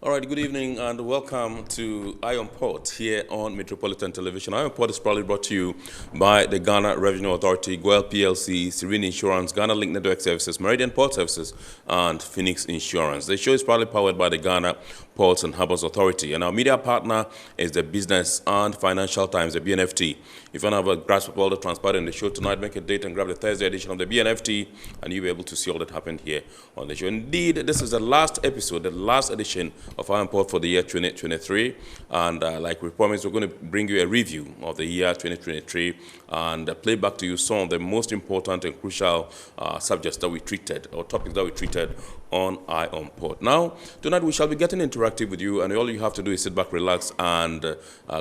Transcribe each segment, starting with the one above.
All right, good evening and welcome to Ion Port here on Metropolitan Television. Ion Port is proudly brought to you by the Ghana Revenue Authority, Goel PLC, Serene Insurance, Ghana Link Network Services, Meridian Port Services, and Phoenix Insurance. The show is proudly powered by the Ghana Ports and Harbours Authority, and our media partner is the Business and Financial Times, the BNFT. If you want to have a grasp of all the transpired in the show tonight, make a date and grab the Thursday edition of the BNFT, and you'll be able to see all that happened here on the show. Indeed, this is the last episode, the last edition of Ion Port for the year 2023, and like we promised, we're going to bring you a review of the year 2023 and play back to you some of the most important and crucial subjects that we treated, or topics that we treated on Ion Port. Now, tonight we shall be getting interactive with you, and all you have to do is sit back, relax, and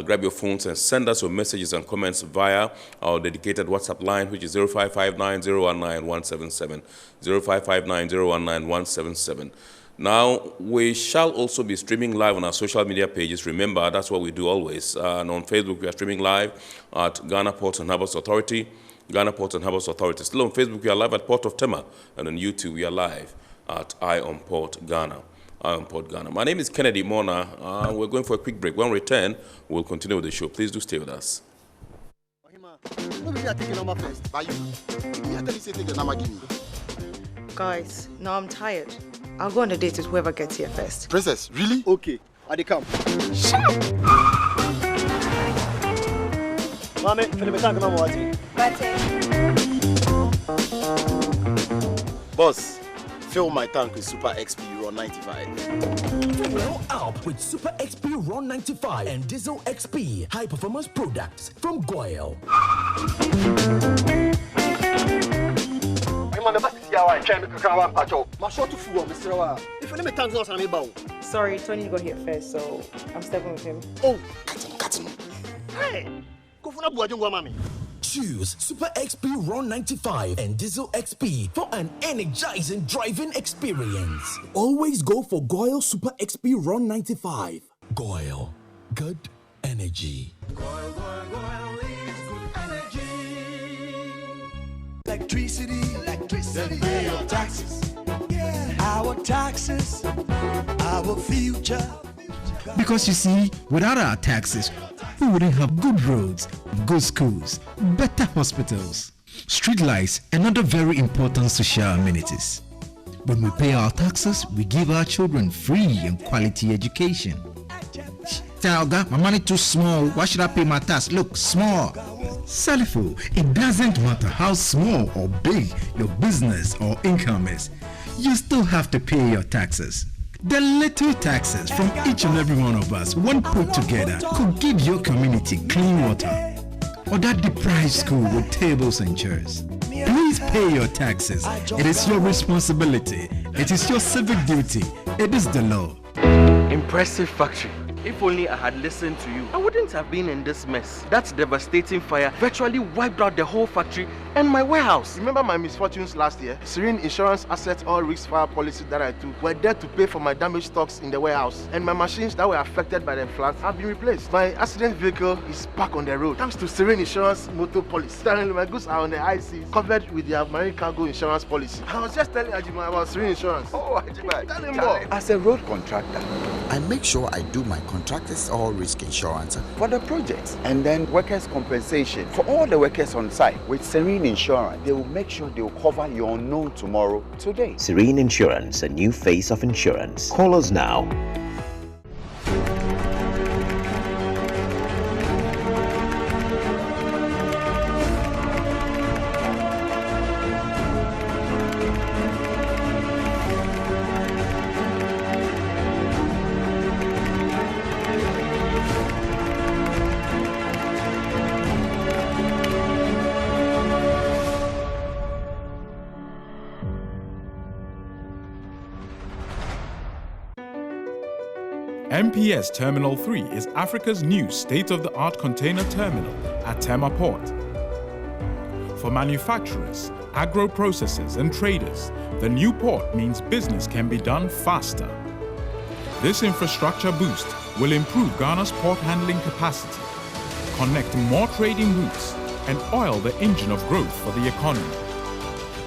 grab your phones and send us your messages and comments via our dedicated WhatsApp line, which is 0559019177, 0559019177. Now, we shall also be streaming live on our social media pages. Remember, that's what we do always. And on Facebook, we are streaming live at Ghana Ports and Harbours Authority, Ghana Ports and Harbours Authority. Still on Facebook, we are live at Port of Tema, and on YouTube, we are live at Ion Port Ghana. Ion Port Ghana. My name is Kennedy Mona. We're going for a quick break. When we return, we'll continue with the show. Please do stay with us. Guys, now I'm tired. I'll go on a date with whoever gets here first. Princess, really? Okay, I come. Shut up! Mame, Philip, thank you. Boss, fill my tank with Super XP Ron 95. Well up with Super XP Ron 95 and Diesel XP high performance products from Goel. Sorry, Tony got here first, so I'm stepping with him. Oh, cut him. Hey, go for mommy. Choose Super XP Ron 95 and Diesel XP for an energizing driving experience. Always go for Goel Super XP Ron 95. Goel, good energy. Goel is good energy. Electricity, then pay your taxes. Yeah. Our taxes, our future. Because you see, without our taxes, we wouldn't have good roads, good schools, better hospitals, street lights, and other very important social amenities. When we pay our taxes, we give our children free and quality education. Talga, my money too small. Why should I pay my tax? Look, small. Salifo, it doesn't matter how small or big your business or income is. You still have to pay your taxes. The little taxes from each and every one of us, when put together, could give your community clean water, or that deprived school with tables and chairs. Please pay your taxes. It is your responsibility. It is your civic duty. It is the law. Impressive factory. If only I had listened to you, I wouldn't have been in this mess. That devastating fire virtually wiped out the whole factory and my warehouse. Remember my misfortunes last year? Serene Insurance Asset All Risk Fire policy that I took were there to pay for my damaged stocks in the warehouse. And my machines that were affected by the floods have been replaced. My accident vehicle is back on the road thanks to Serene Insurance Motor Policy. Currently, my goods are on the high seas, covered with their marine cargo insurance policy. I was just telling Ajima about Serene Insurance. Oh, Ajima, tell him more. As a road contractor, I make sure I do my contractors all risk insurance for the projects and then workers' compensation for all the workers on site. With Serene Insurance, they will make sure they will cover your unknown tomorrow today. Serene Insurance, a new face of insurance. Call us now. MPS Terminal 3 is Africa's new state-of-the-art container terminal at Tema Port. For manufacturers, agro-processors and traders, the new port means business can be done faster. This infrastructure boost will improve Ghana's port handling capacity, connect more trading routes, and oil the engine of growth for the economy,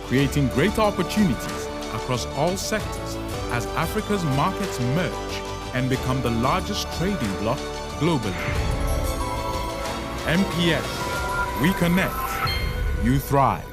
creating greater opportunities across all sectors as Africa's markets merge and become the largest trading bloc globally. MPS, we connect, you thrive.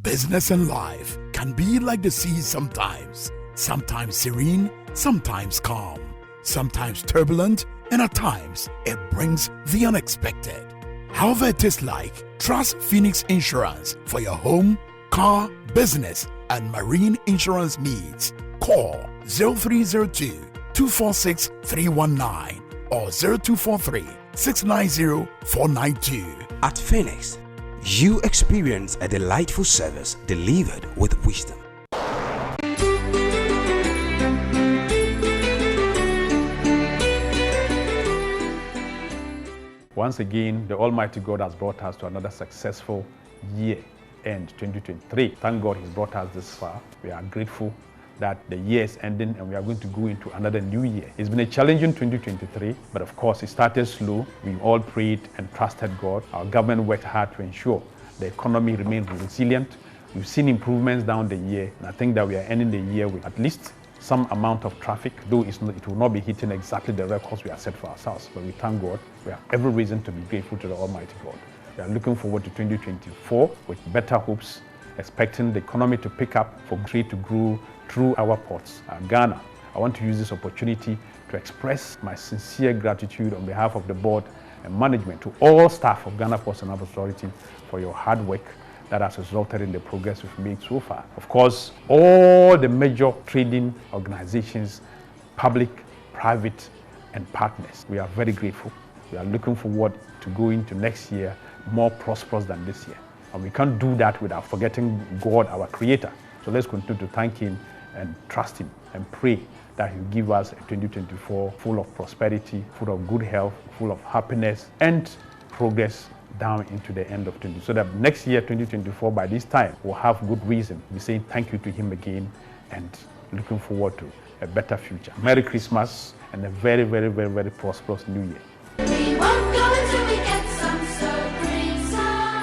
Business and life can be like the sea sometimes. Sometimes serene, sometimes calm, sometimes turbulent, and at times it brings the unexpected. However it is like, trust Phoenix Insurance for your home, car, business, and marine insurance needs. Call 0302 246 319 or 0243 690 492. At Phoenix, you experience a delightful service delivered with wisdom. Once again, the Almighty God has brought us to another successful year end 2023. Thank God He's brought us this far. We are grateful that the year is ending and we are going to go into another new year. It's been a challenging 2023, but of course it started slow. We all prayed and trusted God. Our government worked hard to ensure the economy remained resilient. We've seen improvements down the year, and I think that we are ending the year with at least some amount of traffic, though it will not be hitting exactly the records we have set for ourselves. But we thank God. We have every reason to be grateful to the Almighty God. We are looking forward to 2024 with better hopes, expecting the economy to pick up, for trade to grow through our ports. Ghana, I want to use this opportunity to express my sincere gratitude on behalf of the board and management to all staff of Ghana Ports and Harbours Authority for your hard work that has resulted in the progress we've made so far. Of course, all the major trading organizations, public, private, and partners, we are very grateful. We are looking forward to going to next year more prosperous than this year. And we can't do that without forgetting God, our Creator. So let's continue to thank Him and trust Him and pray that He'll give us a 2024 full of prosperity, full of good health, full of happiness and progress down into the end of 20. So that next year, 2024, by this time, we'll have good reason to be saying thank you to Him again and looking forward to a better future. Merry Christmas and a very, very, very, very prosperous New Year. We won't go until we get some, so bring some.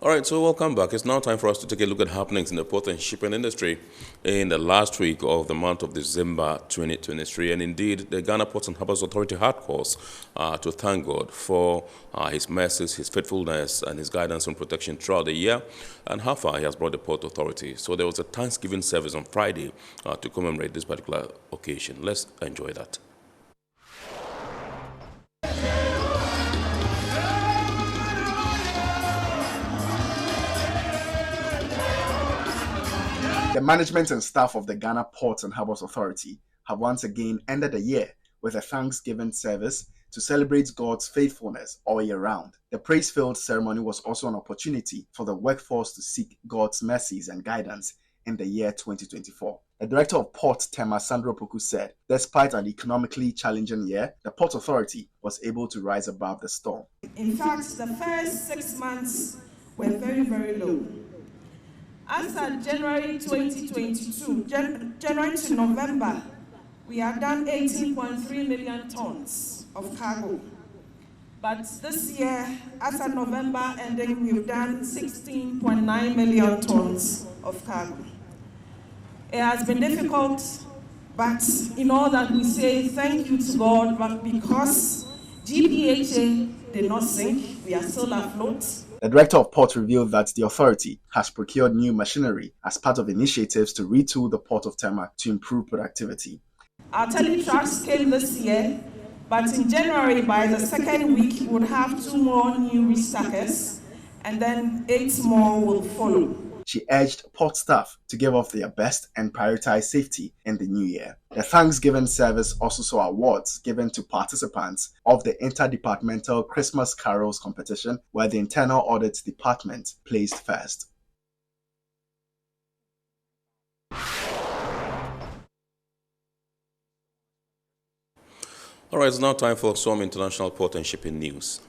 All right, so welcome back. It's now time for us to take a look at happenings in the port and shipping industry in the last week of the month of December 2023. And indeed, the Ghana Ports and Harbours Authority had cause to thank God for His mercies, His faithfulness, and His guidance and protection throughout the year, and how far He has brought the Port Authority. So there was a Thanksgiving service on Friday to commemorate this particular occasion. Let's enjoy that. The management and staff of the Ghana Ports and Harbours Authority have once again ended the year with a Thanksgiving service to celebrate God's faithfulness all year round. The praise-filled ceremony was also an opportunity for the workforce to seek God's mercies and guidance in the year 2024. The director of Port Tema, Sandro Poku, said, despite an economically challenging year, the Port Authority was able to rise above the storm. In fact, the first 6 months were very, very low. As of January 2022, January to November, we have done 18.3 million tons of cargo. But this year, as of November ending, we've done 16.9 million tons of cargo. It has been difficult, but in all that we say thank you to God, but because GPHA did not sink, we are still afloat. The director of port revealed that the authority has procured new machinery as part of initiatives to retool the port of Tema to improve productivity. Our trucks came this year, but in January, by the second week, we would have 2 more new restackers, and then 8 more will follow. She urged port staff to give off their best and prioritize safety in the new year. The Thanksgiving service also saw awards given to participants of the Interdepartmental Christmas Carols competition, where the Internal Audit Department placed first. All right, it's now time for some international port and shipping news.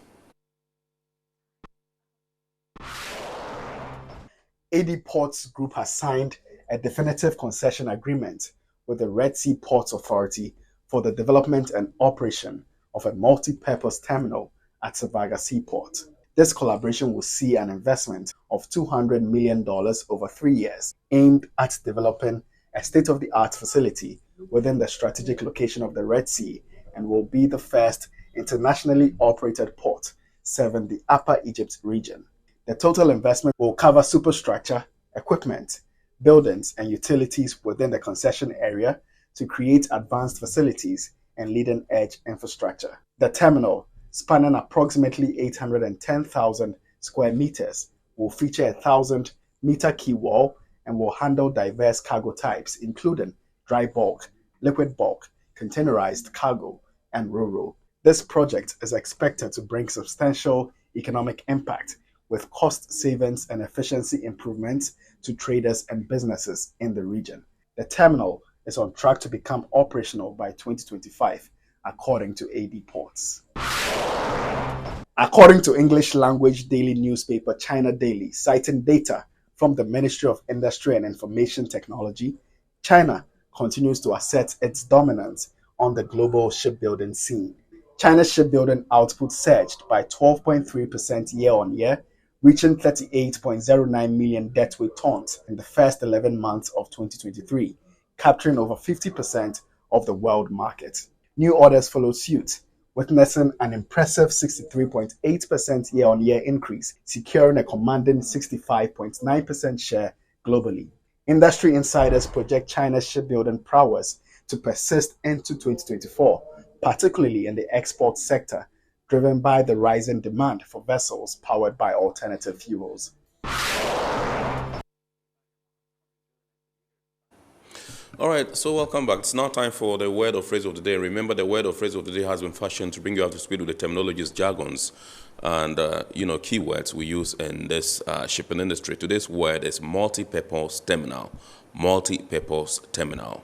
AD Ports Group has signed a definitive concession agreement with the Red Sea Ports Authority for the development and operation of a multi-purpose terminal at Sevaga Seaport. This collaboration will see an investment of $200 million over 3 years, aimed at developing a state-of-the-art facility within the strategic location of the Red Sea, and will be the first internationally operated port serving the Upper Egypt region. The total investment will cover superstructure, equipment, buildings, and utilities within the concession area to create advanced facilities and leading-edge infrastructure. The terminal, spanning approximately 810,000 square meters, will feature a 1,000-meter quay wall and will handle diverse cargo types, including dry bulk, liquid bulk, containerized cargo, and ro-ro. This project is expected to bring substantial economic impact with cost savings and efficiency improvements to traders and businesses in the region. The terminal is on track to become operational by 2025, according to AD Ports. According to English language daily newspaper China Daily, citing data from the Ministry of Industry and Information Technology, China continues to assert its dominance on the global shipbuilding scene. China's shipbuilding output surged by 12.3% year-on-year, reaching 38.09 million deadweight tons in the first 11 months of 2023, capturing over 50% of the world market. New orders followed suit, witnessing an impressive 63.8% year-on-year increase, securing a commanding 65.9% share globally. Industry insiders project China's shipbuilding prowess to persist into 2024, particularly in the export sector, driven by the rising demand for vessels powered by alternative fuels. All right, so welcome back. It's now time for the word or phrase of the day. Remember, the word or phrase of the day has been fashioned to bring you up to speed with the terminologies, jargons, and keywords we use in this shipping industry. Today's word is multi-purpose terminal. Multi-purpose terminal.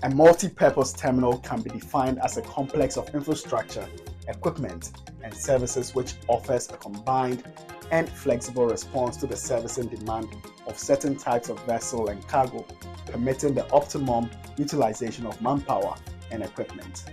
A multi-purpose terminal can be defined as a complex of infrastructure, equipment, and services which offers a combined and flexible response to the servicing demand of certain types of vessel and cargo, permitting the optimum utilization of manpower and equipment.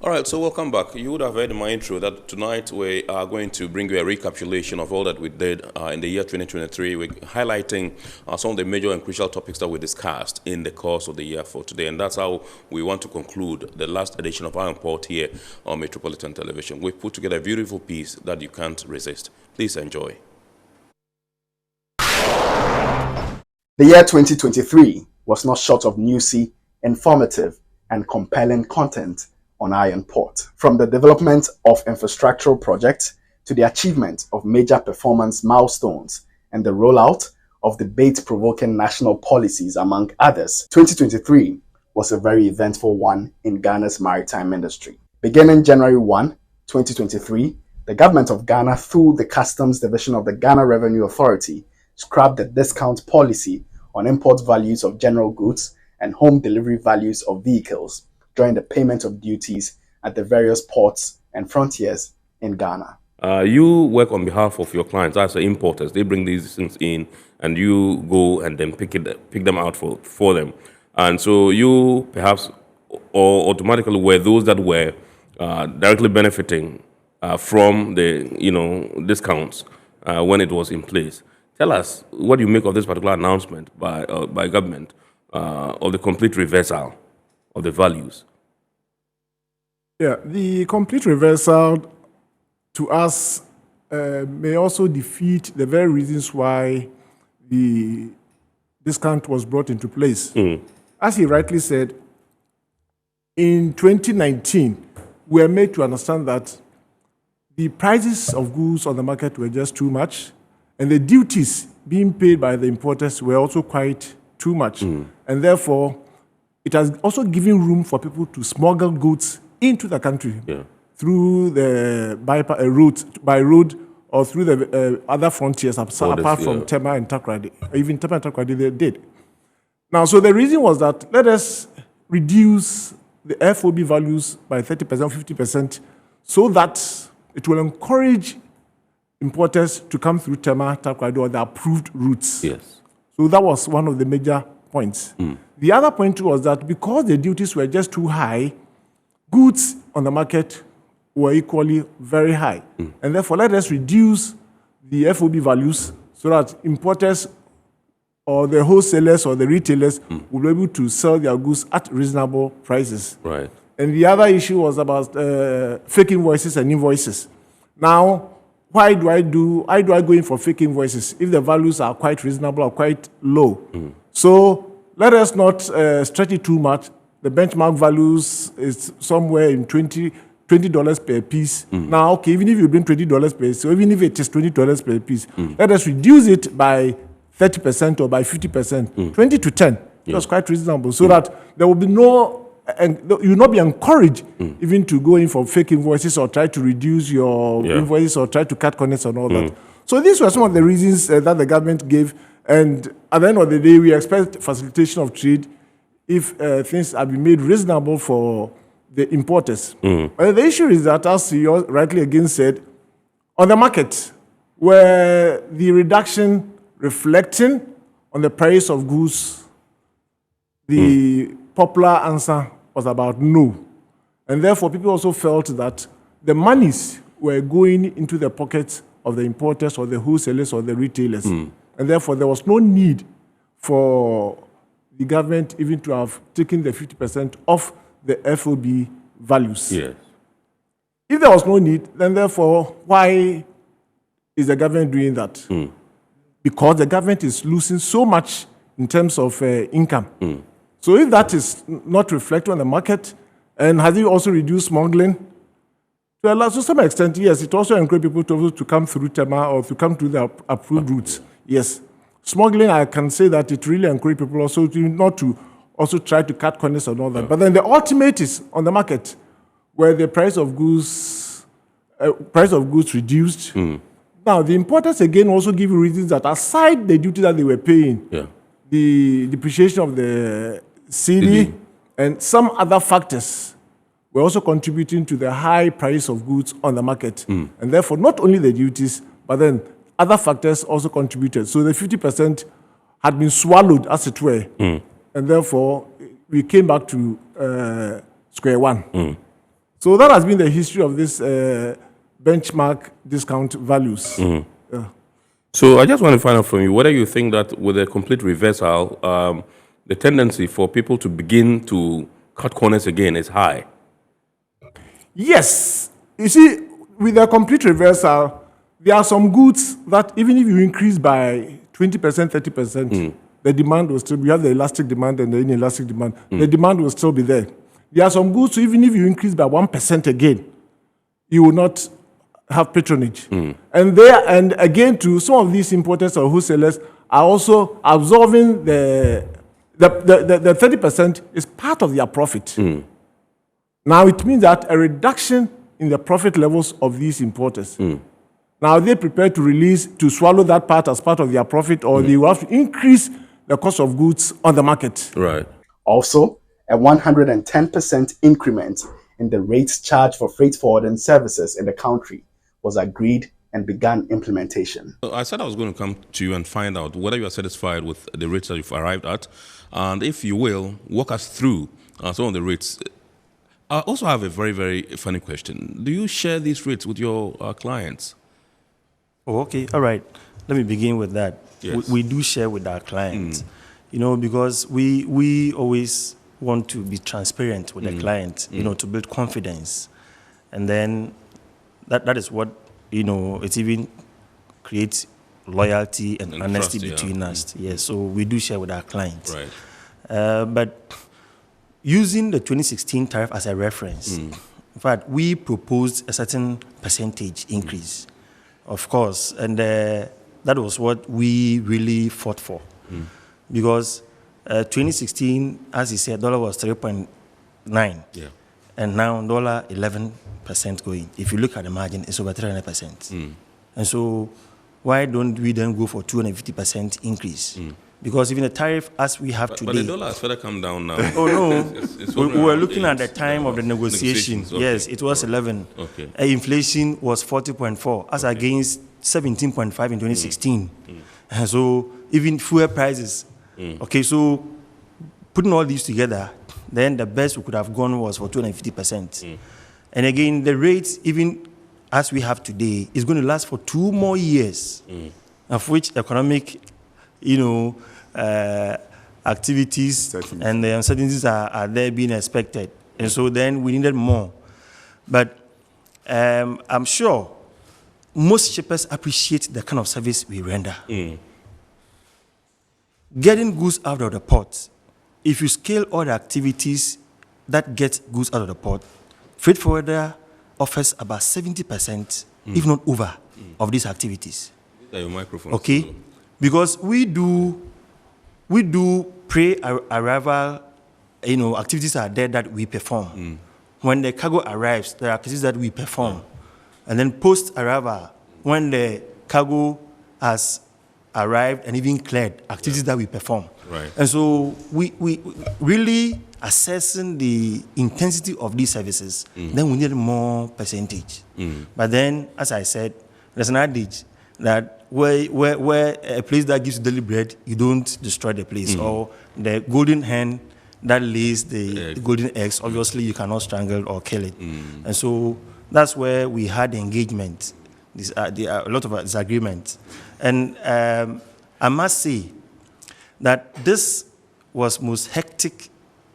All right, so welcome back. You would have heard in my intro that tonight we are going to bring you a recapitulation of all that we did in the year 2023. We're highlighting some of the major and crucial topics that we discussed in the course of the year for today. And that's how we want to conclude the last edition of Iron Port here on Metropolitan Television. We've put together a beautiful piece that you can't resist. Please enjoy. The year 2023 was not short of newsy, informative, and compelling content on Iron Port. From the development of infrastructural projects to the achievement of major performance milestones and the rollout of debate-provoking national policies, among others, 2023 was a very eventful one in Ghana's maritime industry. Beginning January 1, 2023, the government of Ghana, through the Customs Division of the Ghana Revenue Authority, scrapped the discount policy on import values of general goods and home delivery values of vehicles during the payment of duties at the various ports and frontiers in Ghana. You work on behalf of your clients as the importers. They bring these things in, and you go and then pick them out for them. And so you perhaps or automatically were those that were directly benefiting from the discounts when it was in place. Tell us what you make of this particular announcement by government of the complete reversal of the values. Yeah, the complete reversal to us may also defeat the very reasons why the discount was brought into place. As he rightly said, in 2019, we were made to understand that the prices of goods on the market were just too much, and the duties being paid by the importers were also quite too much. And therefore, it has also given room for people to smuggle goods into the country through the by road or through the other frontiers apart from Tema and Takoradi. Even Tema and Takoradi they did. Now, so the reason was that let us reduce the FOB values by 30%, 50%, so that it will encourage importers to come through Tema, Takoradi, or the approved routes. Yes. So that was one of the major points. The other point was that because the duties were just too high, goods on the market were equally very high. And therefore, let us reduce the FOB values so that importers or the wholesalers or the retailers will be able to sell their goods at reasonable prices. Right. And the other issue was about fake invoices and invoices. Now, why do I go in for fake invoices if the values are quite reasonable or quite low? So let us not stretch it too much. The benchmark values is somewhere in $20 per piece. Now, okay, even if you bring $20 per piece, so even if it is $20 per piece, let us reduce it by 30% or by 50%, 20 to 10. That's quite reasonable, so that there will be no, and you will not be encouraged even to go in for fake invoices or try to reduce your invoices or try to cut corners and all that. So these were some of the reasons that the government gave, and at the end of the day, we expect facilitation of trade if things have been made reasonable for the importers. The issue is that, as you rightly again said, on the market, where the reduction reflecting on the price of goods, the popular answer was about no. And therefore, people also felt that the monies were going into the pockets of the importers or the wholesalers or the retailers. And therefore, there was no need for the government even to have taken the 50% off the FOB values. Yes. If there was no need, then therefore, why is the government doing that? Because the government is losing so much in terms of income. So if that is not reflected on the market, and has it also reduced smuggling? To some extent, yes, it also encourages people to come through Tema or to come to the approved routes. Yes. Smuggling, I can say that it really encourages people also not to also try to cut corners and all that. But then the ultimate is on the market, where the price of goods reduced. Now, the importers again also give reasons that aside the duty that they were paying, the depreciation of the cedi and some other factors were also contributing to the high price of goods on the market. And therefore, not only the duties, but then other factors also contributed. So the 50% had been swallowed, as it were. And therefore, we came back to square one. So that has been the history of this benchmark discount values. So I just want to find out from you whether you think that with a complete reversal, the tendency for people to begin to cut corners again is high. Yes. You see, with a complete reversal, there are some goods that even if you increase by 20%, 30%, the demand will still be. You have the elastic demand and the inelastic demand. The demand will still be there. There are some goods, so even if you increase by 1% again, you will not have patronage. And again, to some of these importers or wholesalers are also absorbing the 30% is part of their profit. Now, it means that a reduction in the profit levels of these importers. Now, are they prepared to swallow that part as part of their profit, or they will have to increase the cost of goods on the market? Right. Also, a 110% increment in the rates charged for freight forwarding services in the country was agreed and began implementation. I said I was going to come to you and find out whether you are satisfied with the rates that you've arrived at, and if you will, walk us through some of the rates. I also have a very, very funny question. Do you share these rates with your clients? Oh, okay. All right. Let me begin with that. Yes. We do share with our clients, because we always want to be transparent with the client, to build confidence. And then that is what, it even creates loyalty and honesty trust, between us. Yes, so we do share with our clients. Right. But using the 2016 tariff as a reference, in fact, we proposed a certain percentage increase, of course, and that was what we really fought for. Because 2016, as he said, dollar was 3.9, and now dollar 11% going. If you look at the margin, it's over 300%. And so why don't we then go for 250% increase? because even the tariff as we have today. But the dollar has further come down now. Oh no, it's we were looking 8, at the time of the negotiation. negotiations. Okay. Yes, it was 11. Okay. Inflation was 40.4 as against 17.5 in 2016. And so even fuel prices. Okay, so putting all these together, then the best we could have gone was for 250%. And again, the rates, even as we have today, is going to last for 2 more years, of which economic, activities and the uncertainties are there being expected. And so then we needed more. But I'm sure most shippers appreciate the kind of service we render. Getting goods out of the port, if you scale all the activities that get goods out of the port, freight forwarder offers about 70%, if not over, of these activities. Your microphone. Okay? Because we do pre-arrival, activities are there that we perform. When the cargo arrives, there are activities that we perform. And then post-arrival, when the cargo has arrived and even cleared, activities that we perform. Right. And so we really assessing the intensity of these services, then we need more percentage. But then, as I said, there's an adage that where a place that gives you daily bread, you don't destroy the place. Or the golden hen that lays the golden eggs, obviously you cannot strangle or kill it. And so that's where we had engagement. There are a lot of disagreements. And I must say that this was most hectic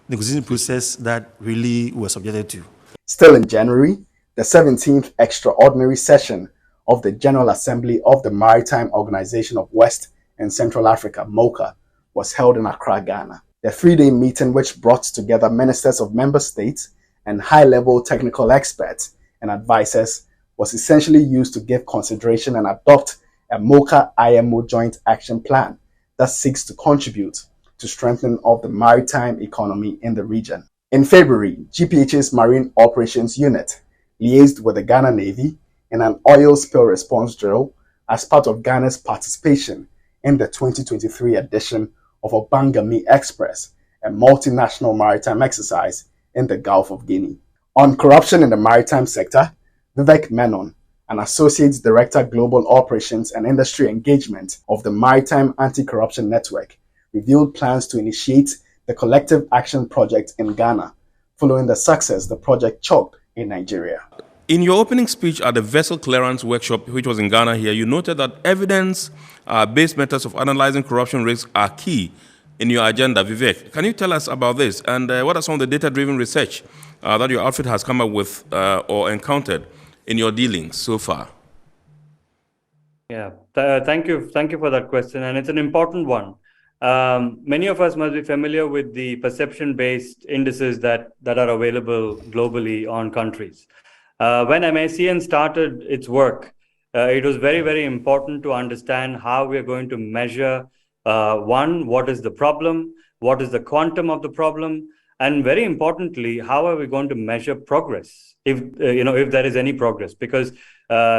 negotiation process that really was subjected to. Still in January, the 17th extraordinary session of the General Assembly of the Maritime Organization of West and Central Africa, MOCA, was held in Accra, Ghana. The 3-day meeting, which brought together ministers of member states and high-level technical experts and advisors, was essentially used to give consideration and adopt a MOCA-IMO joint action plan that seeks to contribute to strengthening of the maritime economy in the region. In February, GPHA's Marine Operations Unit liaised with the Ghana Navy in an oil spill response drill as part of Ghana's participation in the 2023 edition of Obangami Express, a multinational maritime exercise in the Gulf of Guinea. On corruption in the maritime sector, Vivek Menon, an Associate Director Global Operations and Industry Engagement of the Maritime Anti-Corruption Network, revealed plans to initiate the Collective Action Project in Ghana, following the success the project chalked in Nigeria. In your opening speech at the Vessel Clearance Workshop, which was in Ghana here, you noted that evidence-based methods of analyzing corruption risks are key in your agenda. Vivek, can you tell us about this? And what are some of the data-driven research that your outfit has come up with or encountered in your dealings so far? Yeah, thank you for that question, and it's an important one. Many of us must be familiar with the perception-based indices that are available globally on countries. When MACN started its work, it was very, very important to understand how we are going to measure, one, what is the problem, what is the quantum of the problem, and very importantly, how are we going to measure progress, if there is any progress? Because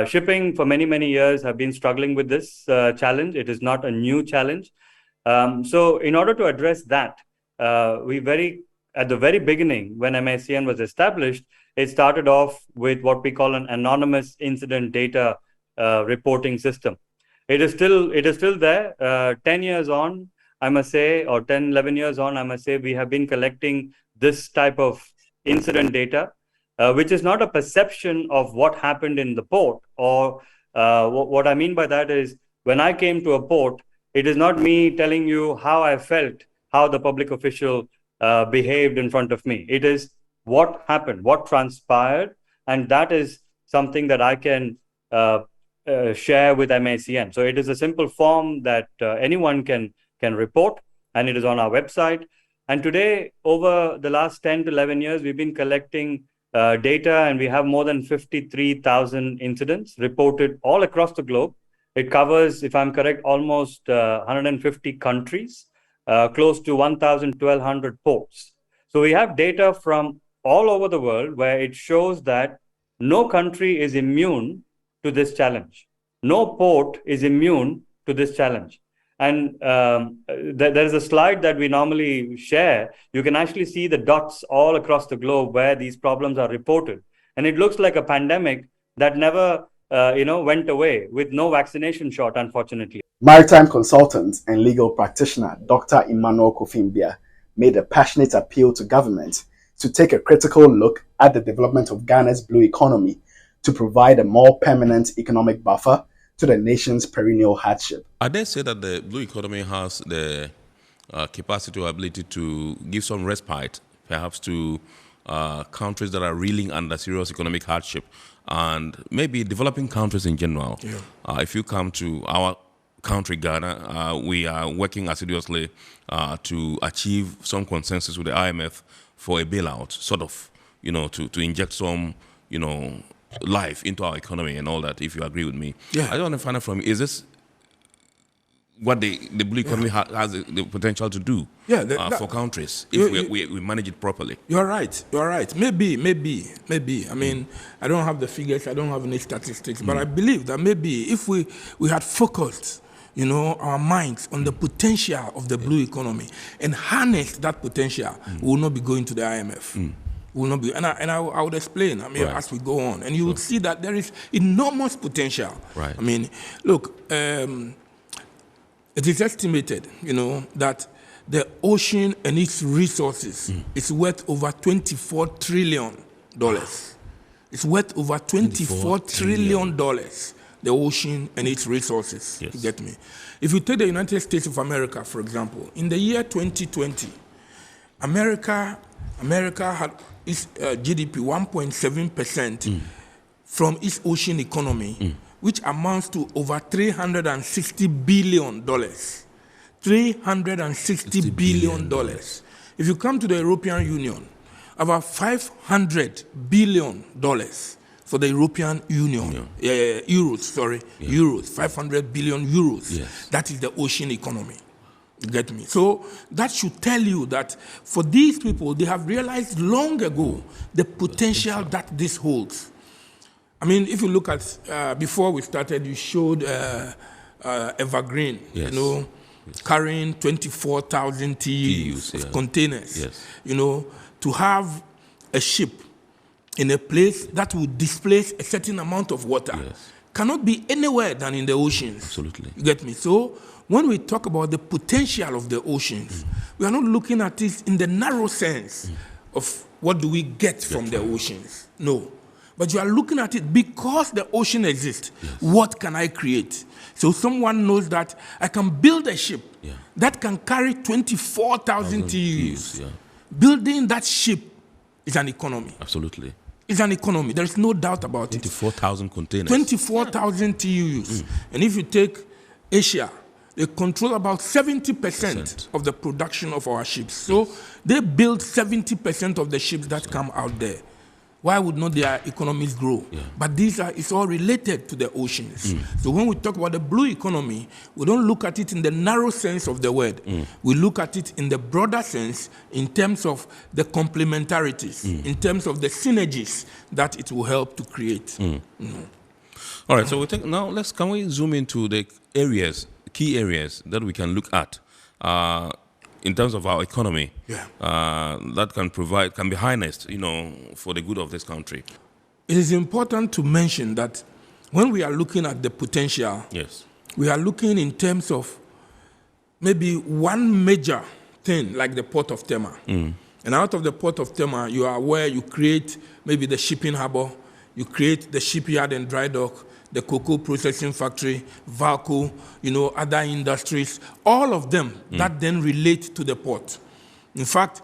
shipping for many, many years have been struggling with this challenge. It is not a new challenge. So in order to address that, at the very beginning, when MACN was established, it started off with what we call an anonymous incident data reporting system. It is still there. 10 years on, I must say, or 10, 11 years on, I must say, we have been collecting this type of incident data, which is not a perception of what happened in the port. Or what I mean by that is, when I came to a port, it is not me telling you how I felt, how the public official behaved in front of me. It is what happened, what transpired, and that is something that I can share with MACN. So it is a simple form that anyone can report, and it is on our website. And today, over the last 10 to 11 years, we've been collecting data, and we have more than 53,000 incidents reported all across the globe. It covers, if I'm correct, almost 150 countries, close to 1,200 ports. So we have data from all over the world where it shows that no country is immune to this challenge. No port is immune to this challenge. And there is a slide that we normally share. You can actually see the dots all across the globe where these problems are reported. And it looks like a pandemic that never went away with no vaccination shot, unfortunately. Maritime consultant and legal practitioner Dr. Emmanuel Kofimbia made a passionate appeal to government to take a critical look at the development of Ghana's blue economy to provide a more permanent economic buffer to the nation's perennial hardship. I dare say that the blue economy has the capacity or ability to give some respite, perhaps to countries that are reeling under serious economic hardship, and maybe developing countries in general. Yeah. If you come to our country, Ghana, we are working assiduously to achieve some consensus with the IMF for a bailout, sort of, to inject some, life into our economy and all that, if you agree with me. Yeah. I don't want to find out from you, is this what the blue economy has the potential to do for countries if we manage it properly? You're right. Maybe. I mean, I don't have the figures, I don't have any statistics, but I believe that maybe if we had focused our minds on the potential of the blue economy and harness that potential, we will not be going to the IMF. Will not be, and I would explain. I mean, as we go on, and you would see that there is enormous potential. Right. I mean, look, it is estimated, that the ocean and its resources is worth over $24 trillion. It's worth over $24 trillion. The ocean and its resources. Yes. You get me? If you take the United States of America, for example, in the year 2020, America had its GDP 1.7% from its ocean economy, which amounts to over $360 billion. $360 billion. If you come to the European Union, about $500 billion for the European Union. Euros, 500 billion euros. Yes. That is the ocean economy. You get me? So that should tell you that for these people, they have realized long ago the potential that this holds. I mean, if you look at, before we started, you showed Evergreen, carrying 24,000 TEUs of containers. Yes. To have a ship in a place that will displace a certain amount of water cannot be anywhere than in the oceans. Absolutely. You get me? So when we talk about the potential of the oceans, we are not looking at it in the narrow sense of what do we get from the oceans. No. But you are looking at it because the ocean exists. What can I create? So someone knows that I can build a ship that can carry 24,000 TEUs. Building that ship is an economy. Absolutely. It's an economy. There is no doubt about it. 24,000 containers. 24,000 TEUs. And if you take Asia, they control about 70% of the production of our ships. So they build 70% of the ships that come out there. Why would not their economies grow? But it's all related to the oceans. So when we talk about the blue economy, we don't look at it in the narrow sense of the word. We look at it in the broader sense in terms of the complementarities, in terms of the synergies that it will help to create. All right, so can we zoom into the key areas that we can look at in terms of our economy that can be harnessed, for the good of this country? It is important to mention that when we are looking at the potential, we are looking in terms of maybe one major thing like the port of Tema. And out of the port of Tema, you are aware you create maybe the shipping harbor, you create the shipyard and dry dock, the cocoa processing factory, Valco, other industries, all of them that then relate to the port. In fact,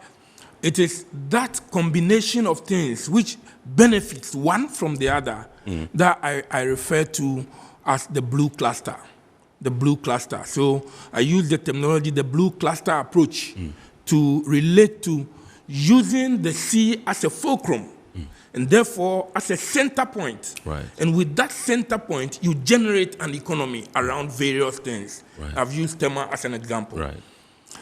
it is that combination of things which benefits one from the other that I refer to as the blue cluster. The blue cluster. So I use the terminology, the blue cluster approach, to relate to using the sea as a fulcrum. And therefore, as a center point. Right. And with that center point, you generate an economy around various things. Right. I've used Tema as an example. Right.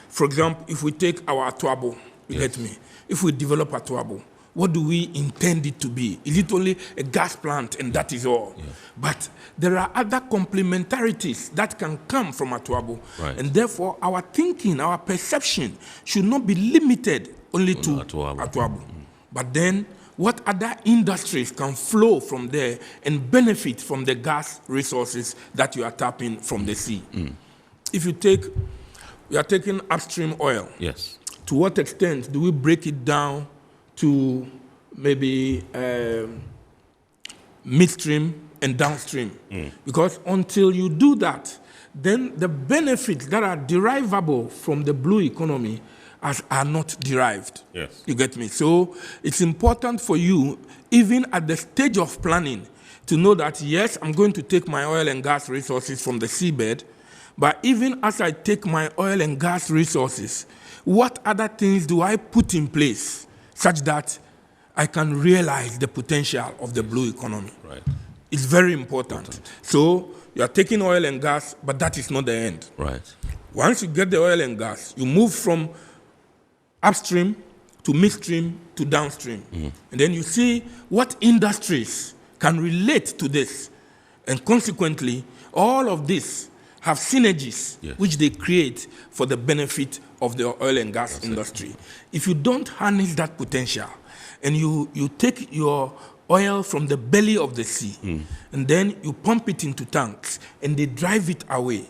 For example, if we take our Atuabo, you get me? If we develop Atuabo, what do we intend it to be? Is it only a gas plant and that is all? Yeah. But there are other complementarities that can come from Atuabo. Right. And therefore, our thinking, our perception should not be limited only to Atuabo. But then, what other industries can flow from there and benefit from the gas resources that you are tapping from the sea? If you take, we are taking upstream oil. Yes. To what extent do we break it down to maybe midstream and downstream? Because until you do that, then the benefits that are derivable from the blue economy are not derived. Yes. You get me? So it's important for you, even at the stage of planning, to know that, yes, I'm going to take my oil and gas resources from the seabed, but even as I take my oil and gas resources, what other things do I put in place such that I can realize the potential of the blue economy? Right. It's very important. So you are taking oil and gas, but that is not the end. Right. Once you get the oil and gas, you move from upstream to midstream to downstream. And then you see what industries can relate to this. And consequently, all of this have synergies which they create for the benefit of the oil and gas industry. If you don't harness that potential and you take your oil from the belly of the sea and then you pump it into tanks and they drive it away,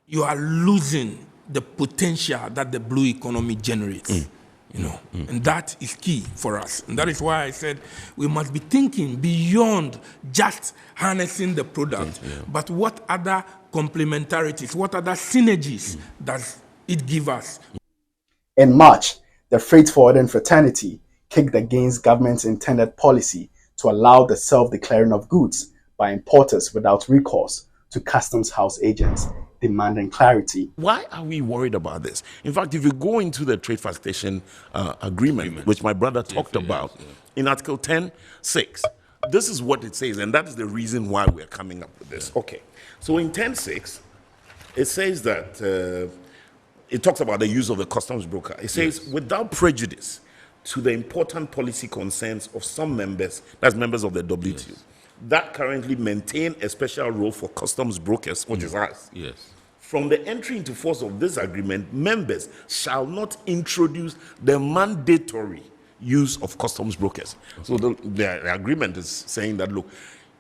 you are losing the potential that the blue economy generates. You know, and that is key for us. And that is why I said we must be thinking beyond just harnessing the product, but what other complementarities, what other synergies does it give us? In March, the freight forwarding fraternity kicked against government's intended policy to allow the self-declaring of goods by importers without recourse to customs house agents, demanding clarity. Why are we worried about this? In fact, if you go into the trade facilitation agreement, which my brother talked about, in Article 10.6, this is what it says, and that is the reason why we're coming up with this. Okay, so in 10.6, it says that, it talks about the use of the customs broker. It says, without prejudice to the important policy concerns of some members, that's members of the WTO, that currently maintain a special role for customs brokers, which is us. Yes. From the entry into force of this agreement, members shall not introduce the mandatory use of customs brokers. So the agreement is saying that, look,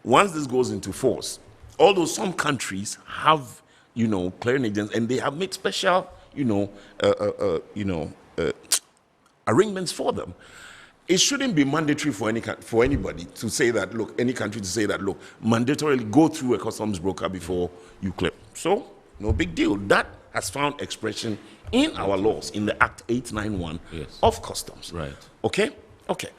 once this goes into force, although some countries have, clearing agents, and they have made special, arrangements for them, it shouldn't be mandatory for anybody to say that, look, any country to say that, look, mandatorily go through a customs broker before you clear. So, no big deal. That has found expression in our laws, in the Act 891 of Customs. Right. Okay? Okay.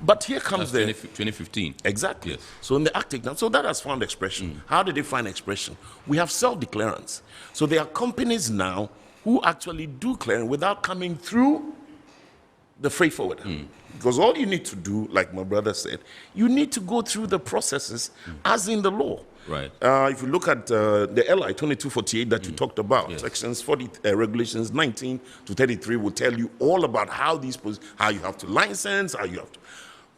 But here comes That's 2015. Exactly. Yes. So in the Act 891, so that has found expression. How did they find expression? We have self-declarance. So there are companies now who actually do clearing without coming through the freight forwarder. Because all you need to do, like my brother said, you need to go through the processes as in the law. Right. If you look at the LI 2248 that you talked about, sections 40, regulations 19 to 33 will tell you all about how you have to license, how you have to.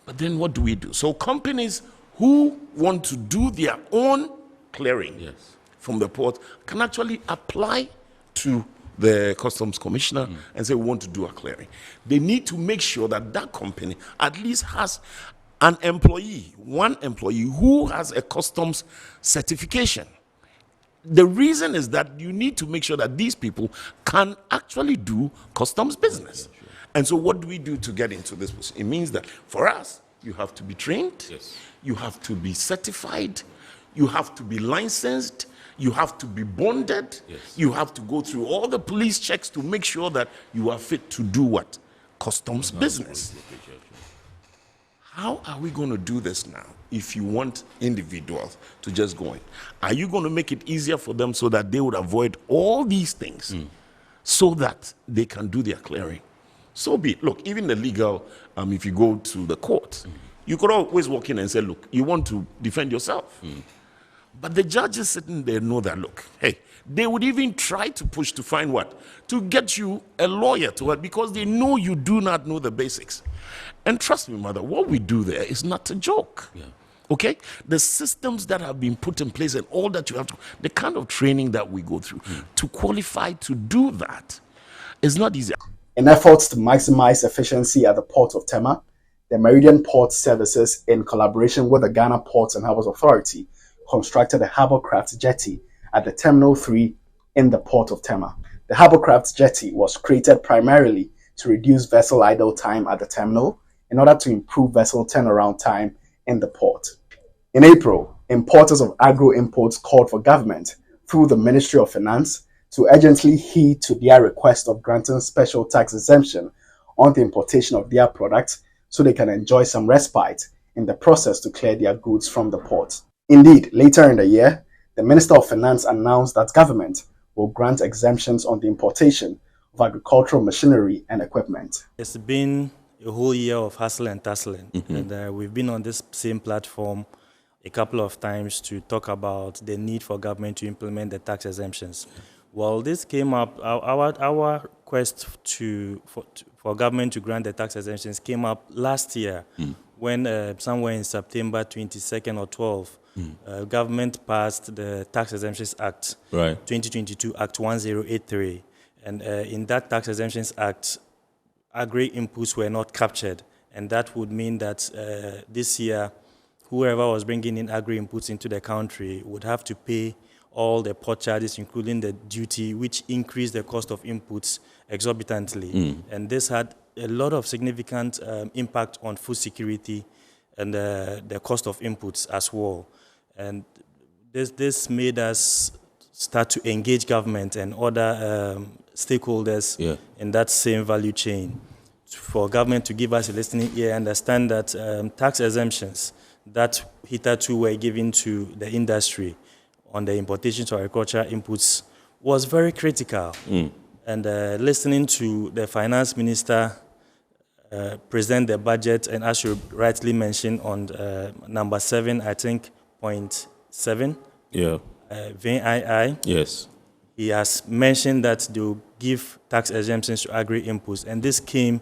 But then what do we do? So companies who want to do their own clearing from the port can actually apply to the customs commissioner and say, we want to do a clearing. They need to make sure that that company at least has an employee, one employee who has a customs certification. The reason is that you need to make sure that these people can actually do customs business. And so what do we do to get into this position? It means that for us, you have to be trained, you have to be certified, you have to be licensed, you have to be bonded, you have to go through all the police checks to make sure that you are fit to do what? Customs business. How are we going to do this now if you want individuals to just go in? Are you going to make it easier for them so that they would avoid all these things so that they can do their clearing? So be it. Look, even the legal, if you go to the court, you could always walk in and say, look, you want to defend yourself. But the judges sitting there know that, look, hey, they would even try to push to find what? To get you a lawyer to it, because they know you do not know the basics. And trust me, mother, what we do there is not a joke. Yeah. Okay? The systems that have been put in place and all that you have to, the kind of training that we go through to qualify to do that is not easy. In efforts to maximize efficiency at the port of Tema, the Meridian Port Services, in collaboration with the Ghana Ports and Harbours Authority, constructed a Harbourcraft jetty at the Terminal 3 in the port of Tema. The Harbourcraft jetty was created primarily to reduce vessel idle time at the terminal in order to improve vessel turnaround time in the port. In April, importers of agro-imports called for government, through the Ministry of Finance, to urgently heed to their request of granting special tax exemption on the importation of their products so they can enjoy some respite in the process to clear their goods from the port. Indeed, later in the year, the Minister of Finance announced that government will grant exemptions on the importation of agricultural machinery and equipment. It's been a whole year of hustle and tussling, and we've been on this same platform a couple of times to talk about the need for government to implement the tax exemptions. Well, this came up, our quest for government to grant the tax exemptions came up last year when somewhere in September 22nd or 12th, government passed the Tax Exemptions Act, 2022 Act 1083. And in that Tax Exemptions Act, agri-inputs were not captured. And that would mean that this year, whoever was bringing in agri-inputs into the country would have to pay all the port charges, including the duty, which increased the cost of inputs exorbitantly. And this had a lot of significant impact on food security and the cost of inputs as well. And this made us start to engage government and other stakeholders in that same value chain for government to give us a listening ear, understand that tax exemptions that hitherto were given to the industry on the importation to agricultural inputs was very critical. And listening to the finance minister present the budget, and as you rightly mentioned on number 7, I think, point 7, VII. Yes. He has mentioned that they will give tax exemptions to agri-inputs, and this came,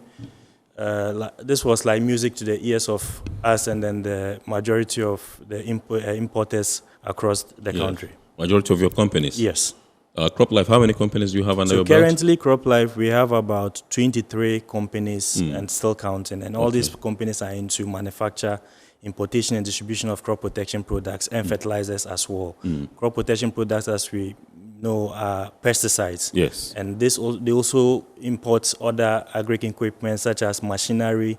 this was like music to the ears of us and then the majority of the importers across the country. Majority of your companies? Yes. CropLife, how many companies do you have under your belt? Currently, CropLife, we have about 23 companies and still counting, and all these companies are into manufacture, importation and distribution of crop protection products and fertilizers as well. Crop protection products, as we know, are pesticides. Yes. And they also import other agri-equipment such as machinery,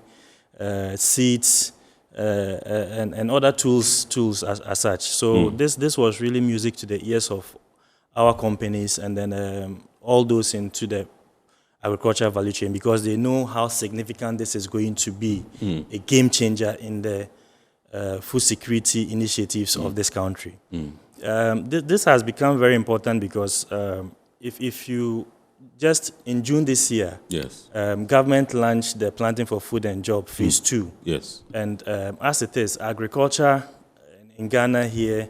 seeds, and other tools as such. So this was really music to the ears of our companies, and then all those into the agricultural value chain, because they know how significant this is going to be, a game changer in the food security initiatives of this country. This has become very important because if you just in June this year, government launched the Planting for Food and Job Phase 2. Yes. And as it is, agriculture in Ghana here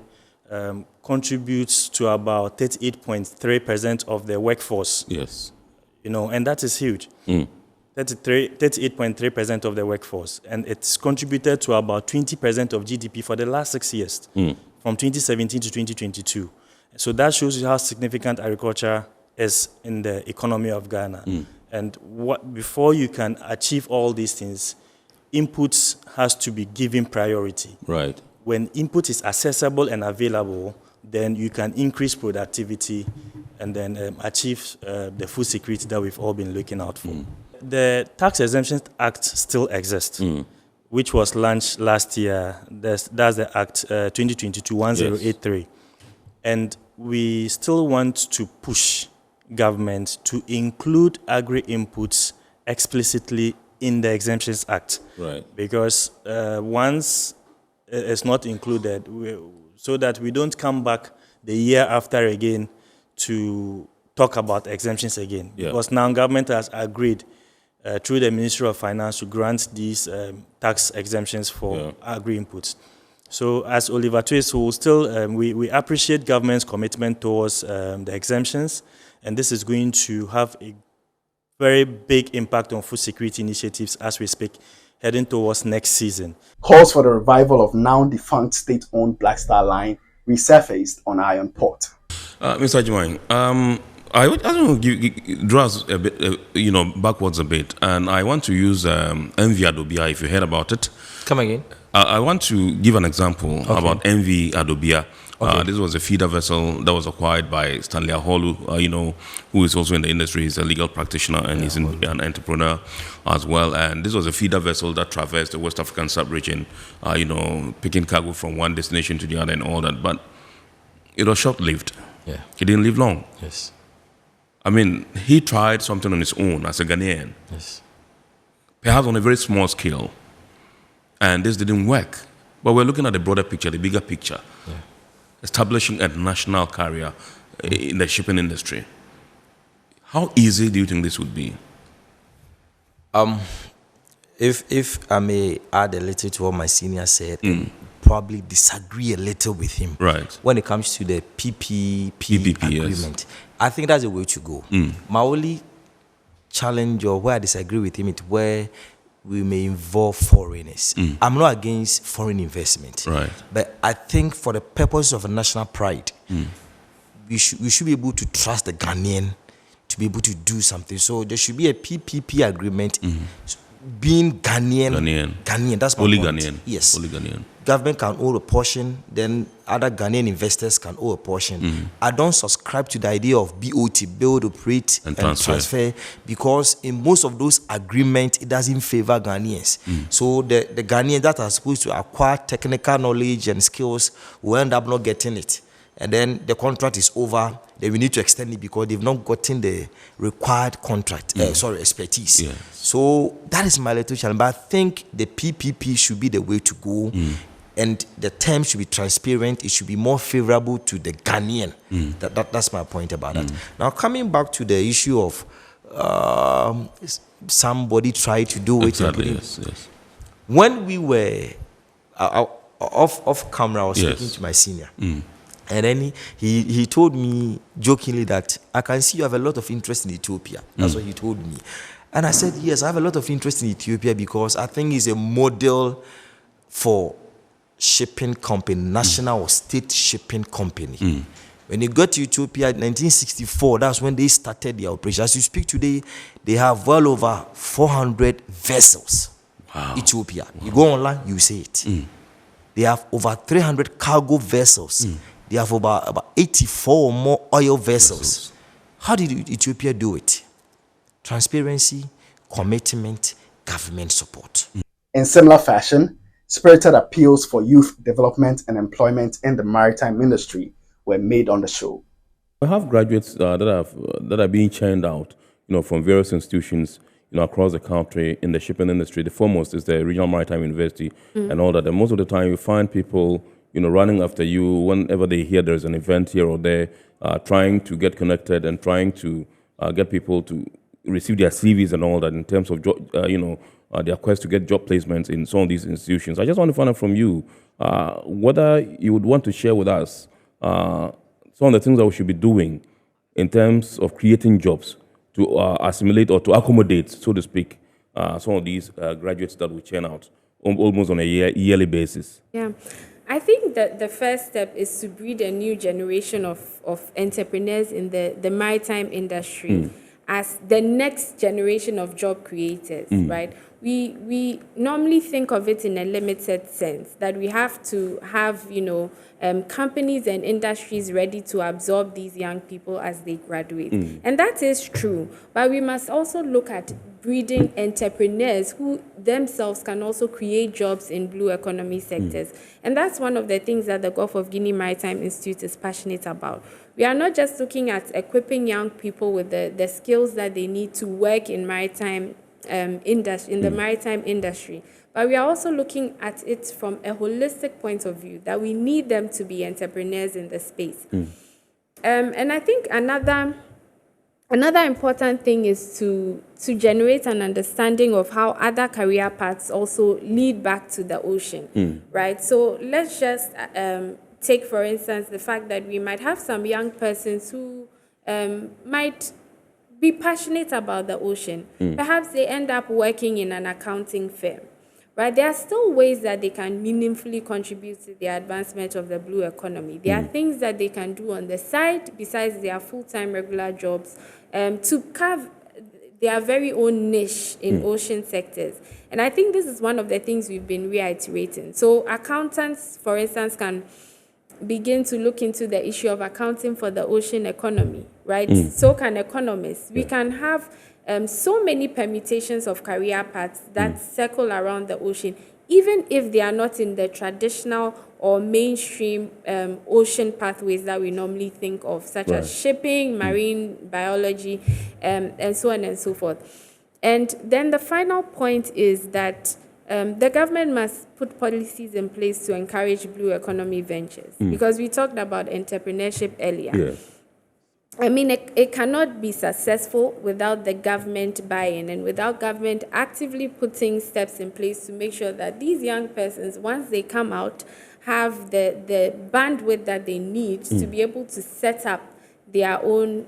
contributes to about 38.3% of the workforce. Yes. You know, and that is huge. 38.3% of the workforce. And it's contributed to about 20% of GDP for the last 6 years, from 2017 to 2022. So that shows you how significant agriculture is in the economy of Ghana. And before you can achieve all these things, inputs has to be given priority. Right. When input is accessible and available, then you can increase productivity and then achieve the food security that we've all been looking out for. The Tax Exemptions Act still exists, which was launched last year. That's the Act 2022-1083. And we still want to push government to include agri-inputs explicitly in the Exemptions Act. Right. Because once it's not included, so that we don't come back the year after again to talk about exemptions again. Because now government has agreed through the Ministry of Finance to grant these tax exemptions for agri-inputs. So as Oliver Twist, we appreciate government's commitment towards the exemptions, and this is going to have a very big impact on food security initiatives as we speak, heading towards next season. Calls for the revival of now defunct state-owned Black Star Line resurfaced on Iron Port. Mr. Ajimai, I want to draw us a bit, backwards a bit, and I want to use MV Adobia, if you heard about it. Come again. I want to give an example about MV Adobia. This was a feeder vessel that was acquired by Stanley Aholu, who is also in the industry. He's a legal practitioner and he's an entrepreneur as well. And this was a feeder vessel that traversed the West African sub-region, picking cargo from one destination to the other and all that. But it was short-lived. Yeah. He didn't live long. Yes. I mean, he tried something on his own as a Ghanaian. Yes. Perhaps on a very small scale. And this didn't work. But we're looking at the broader picture, the bigger picture. Yeah. Establishing a national carrier in the shipping industry. How easy do you think this would be? If I may add a little to what my senior said, and probably disagree a little with him. Right. When it comes to the PPP agreement, yes. I think that's the way to go. My only challenge, or where I disagree with him, is where we may involve foreigners. I'm not against foreign investment, right? But I think for the purpose of national pride, we should be able to trust the Ghanaian to be able to do something. So there should be a PPP agreement, being Ghanaian. That's my only point. Ghanaian. Yes, only Ghanaian. Government can own a portion, then other Ghanaian investors can own a portion. I don't subscribe to the idea of BOT, build, operate, and transfer, because in most of those agreements, it doesn't favor Ghanaians. So the Ghanaians that are supposed to acquire technical knowledge and skills will end up not getting it. And then the contract is over, then we need to extend it because they've not gotten the required expertise. Yeah. So that is my little challenge. But I think the PPP should be the way to go. And the terms should be transparent. It should be more favorable to the Ghanaian. That's my point about that. Now, coming back to the issue of somebody tried to do it. Exactly, yes. When we were off camera, I was speaking to my senior. And then he told me jokingly that I can see you have a lot of interest in Ethiopia. That's what he told me. And I said, yes, I have a lot of interest in Ethiopia because I think it's a model for shipping company, national or state shipping company. When you got to Ethiopia in 1964, that's when they started their operation. As you speak today, they have well over 400 vessels. Wow. Ethiopia. Wow. You go online, you see it. They have over 300 cargo vessels. They have about 84 or more oil vessels. How did Ethiopia do it? Transparency, commitment, government support. In similar fashion, spirited appeals for youth development and employment in the maritime industry were made on the show. We have graduates that are being churned out, from various institutions, across the country in the shipping industry. The foremost is the Regional Maritime University and all that. And most of the time, you find people, running after you whenever they hear there's an event here or there, trying to get connected and trying to get people to receive their CVs and all that in terms of their quest to get job placements in some of these institutions. I just want to find out from you whether you would want to share with us some of the things that we should be doing in terms of creating jobs to assimilate or to accommodate, so to speak, some of these graduates that we churn out almost on a yearly basis. Yeah. I think that the first step is to breed a new generation of entrepreneurs in the maritime industry as the next generation of job creators, right? We normally think of it in a limited sense, that we have to have, companies and industries ready to absorb these young people as they graduate. And that is true, but we must also look at breeding entrepreneurs who themselves can also create jobs in blue economy sectors. And that's one of the things that the Gulf of Guinea Maritime Institute is passionate about. We are not just looking at equipping young people with the skills that they need to work in maritime industry, in the maritime industry, but we are also looking at it from a holistic point of view, that we need them to be entrepreneurs in the space. And I think another Another important thing is to generate an understanding of how other career paths also lead back to the ocean, right? So let's just take, for instance, the fact that we might have some young persons who might be passionate about the ocean. Perhaps they end up working in an accounting firm, right? There are still ways that they can meaningfully contribute to the advancement of the blue economy. There are things that they can do on the side besides their full-time regular jobs to carve their very own niche in ocean sectors. And I think this is one of the things we've been reiterating. So accountants, for instance, can begin to look into the issue of accounting for the ocean economy, right? So can economists. We can have so many permutations of career paths that circle around the ocean, even if they are not in the traditional or mainstream ocean pathways that we normally think of, such as shipping, marine biology, and so on and so forth. And then the final point is that the government must put policies in place to encourage blue economy ventures, because we talked about entrepreneurship earlier. I mean, it cannot be successful without the government buy-in and without government actively putting steps in place to make sure that these young persons, once they come out, have the bandwidth that they need to be able to set up their own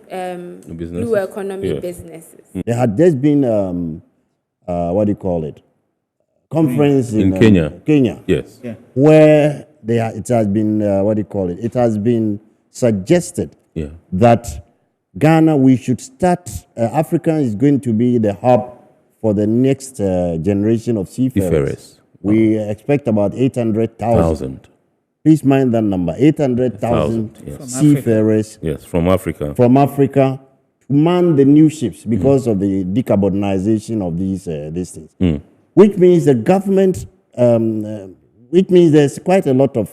blue economy businesses. There had just been, conference in Kenya. Yes. Where it has been, it has been suggested that Ghana, we should start, Africa is going to be the hub for the next generation of seafarers. We expect about 800,000. Please mind that number, 800,000 seafarers. Yes, from Africa. From Africa to man the new ships because of the decarbonization of these things. Which means the government, which means there's quite a lot of,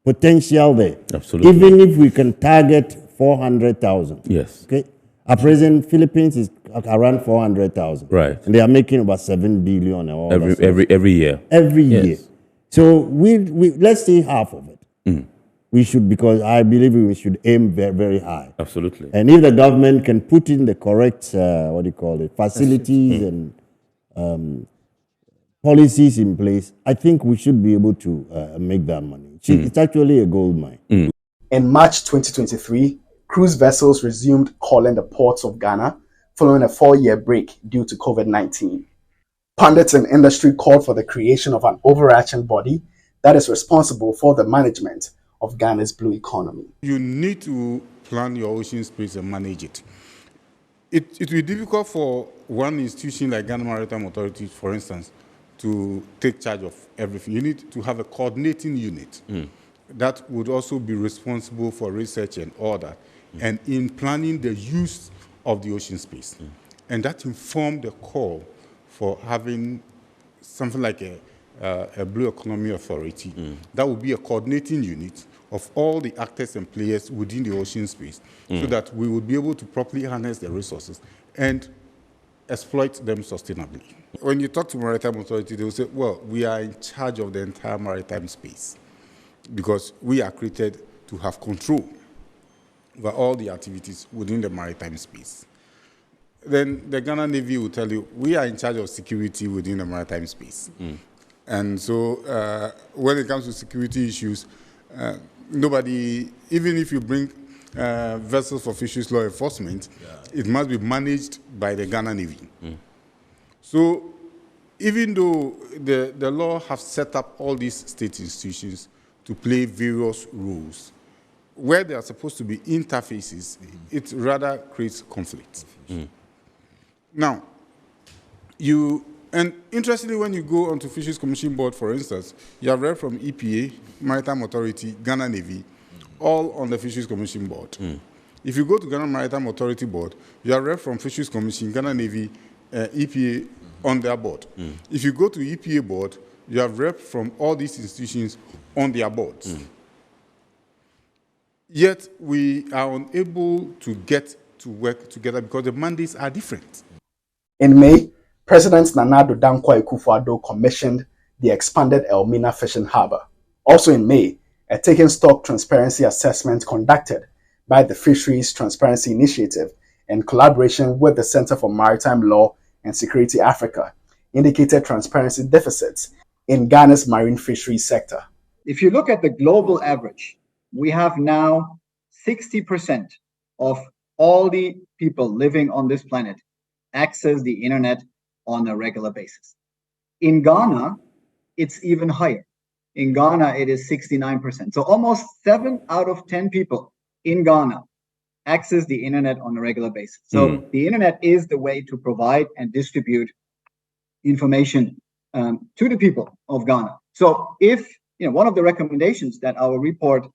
potential there. Absolutely. Even if we can target 400,000. Yes. Okay. At present, Philippines is around 400,000. Right. And they are making about 7 billion every year. Every year. So we let's say half of it. We should, because I believe we should aim very, very high. Absolutely. And if the government can put in the correct, facilities and policies in place, I think we should be able to make that money. It's actually a gold mine. In March 2023, cruise vessels resumed calling the ports of Ghana following a 4-year break due to COVID-19. Pundits in industry called for the creation of an overarching body that is responsible for the management of Ghana's blue economy. You need to plan your ocean space and manage it. It will be difficult for one institution like Ghana Maritime Authority, for instance, to take charge of everything. You need to have a coordinating unit that would also be responsible for research and all that, and in planning the use of the ocean space. And that informed the call for having something like a Blue Economy Authority that would be a coordinating unit of all the actors and players within the ocean space, so that we would be able to properly harness the resources and exploit them sustainably. When you talk to Maritime Authority, they will say, well, we are in charge of the entire maritime space because we are created to have control over all the activities within the maritime space. Then the Ghana Navy will tell you, we are in charge of security within the maritime space. And so when it comes to security issues, nobody, even if you bring vessels for fisheries law enforcement, it must be managed by the Ghana Navy. So even though the law has set up all these state institutions to play various roles, where they are supposed to be interfaces, it rather creates conflict. Now, and interestingly, when you go onto Fisheries Commission Board, for instance, you have read from EPA, Maritime Authority, Ghana Navy, all on the Fisheries Commission Board. If you go to Ghana Maritime Authority Board, you have read from Fisheries Commission, Ghana Navy, EPA on their board. If you go to EPA Board, you have read from all these institutions on their boards. Yet we are unable to get to work together because the mandates are different. In May, President Nana Addo Dankwa Akufo-Addo commissioned the expanded Elmina Fishing Harbour. Also in May, a taking stock transparency assessment conducted by the Fisheries Transparency Initiative in collaboration with the Center for Maritime Law and Security Africa, indicated transparency deficits in Ghana's marine fisheries sector. If you look at the global average, we have now 60% of all the people living on this planet access the internet on a regular basis. In Ghana, it's even higher. In Ghana, it is 69%. So almost 7 out of 10 people in Ghana access the internet on a regular basis. So the internet is the way to provide and distribute information to the people of Ghana. So if, one of the recommendations that our report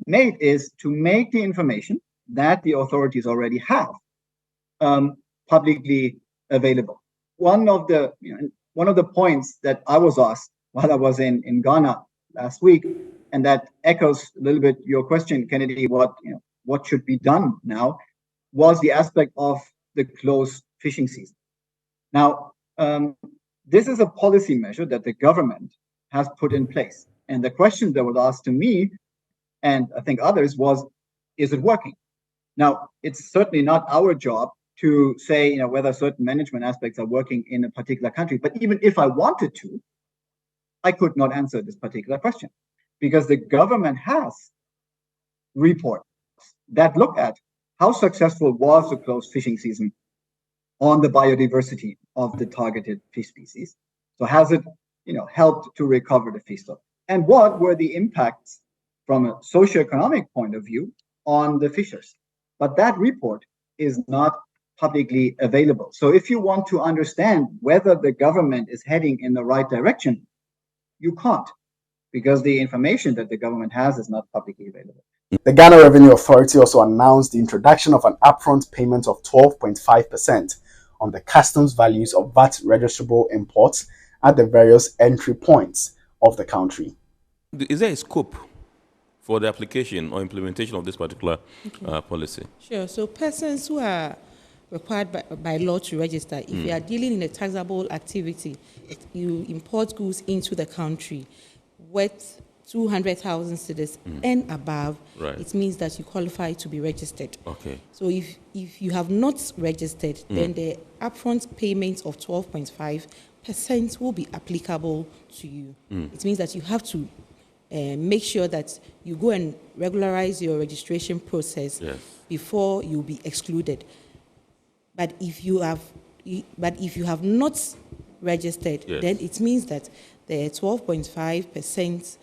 made is to make the information that the authorities already have publicly available. One of the points that I was asked while I was in Ghana last week, and that echoes a little bit your question, Kennedy, what should be done now, was the aspect of the closed fishing season. Now, this is a policy measure that the government has put in place. And the question that was asked to me, and I think others, was, is it working? Now, it's certainly not our job to say, whether certain management aspects are working in a particular country. But even if I wanted to, I could not answer this particular question, because the government has reports that look at how successful was the closed fishing season on the biodiversity of the targeted fish species. So has it, helped to recover the fish stock? And what were the impacts from a socioeconomic point of view on the fishers? But that report is not publicly available. So if you want to understand whether the government is heading in the right direction, you can't, because the information that the government has is not publicly available. The Ghana Revenue Authority also announced the introduction of an upfront payment of 12.5% on the customs values of VAT registrable imports at the various entry points of the country. Is there a scope for the application or implementation of this particular policy? Sure. So persons who are required by law to register, if you are dealing in a taxable activity, you import goods into the country worth 200,000 cedis and above, it means that you qualify to be registered. Okay. So if you have not registered, then the upfront payment of 12.5% will be applicable to you. It means that you have to make sure that you go and regularize your registration process before you'll be excluded. But if you have not registered, then it means that the 12.5%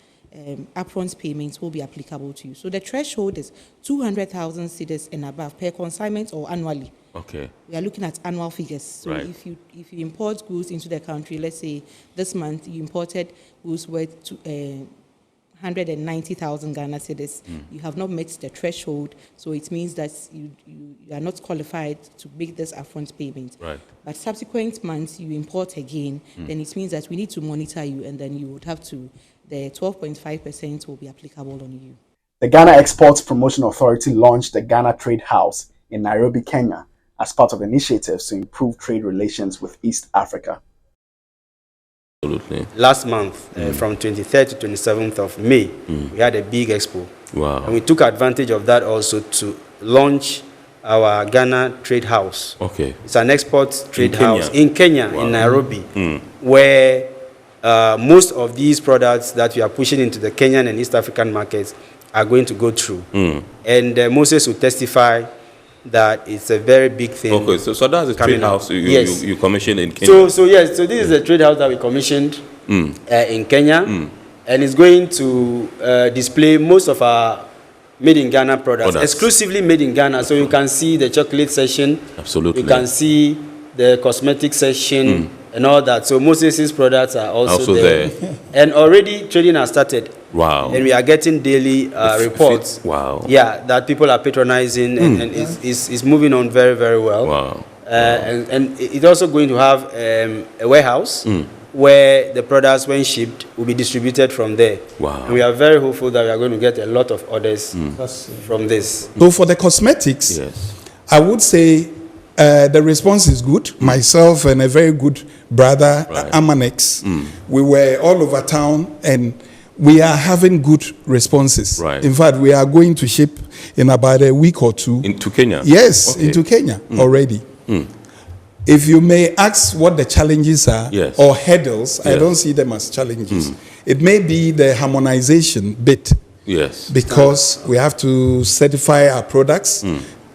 upfront payments will be applicable to you. So the threshold is 200,000 cedis and above per consignment or annually. Okay. We are looking at annual figures. So if you import goods into the country, let's say this month you imported goods worth 190,000 Ghana cedis, you have not met the threshold, so it means that you are not qualified to make this upfront payment. Right. But subsequent months you import again, then it means that we need to monitor you, and then you would have to, the 12.5% will be applicable on you. The Ghana Exports Promotion Authority launched the Ghana Trade House in Nairobi, Kenya, as part of initiatives to improve trade relations with East Africa. Absolutely. Last month, from 23rd to 27th of May, we had a big expo. Wow. And we took advantage of that also to launch our Ghana Trade House. Okay. It's an export trade Kenya. house in Kenya, in Nairobi, where most of these products that we are pushing into the Kenyan and East African markets are going to go through. And Moses will testify that it's a very big thing. Okay, so that's a trade house you commissioned in Kenya. So this is a trade house that we commissioned in Kenya, and it's going to display most of our made in Ghana products, exclusively made in Ghana. So you can see the chocolate section, absolutely. You can see the cosmetic section and all that. So Moses' products are also there. And already trading has started. Wow. And we are getting daily reports. Wow. Yeah, that people are patronizing and it's moving on very, very well. Wow. And it's also going to have a warehouse where the products, when shipped, will be distributed from there. Wow. And we are very hopeful that we are going to get a lot of orders from this. So for the cosmetics, I would say the response is good. Myself and a very good brother, Amanex, we were all over town, and we are having good responses. Right. In fact, we are going to ship in about a week or two. Into Kenya? Yes, Okay. into Kenya already. If you may ask what the challenges are or hurdles, I don't see them as challenges. It may be the harmonization bit. Yes. Because we have to certify our products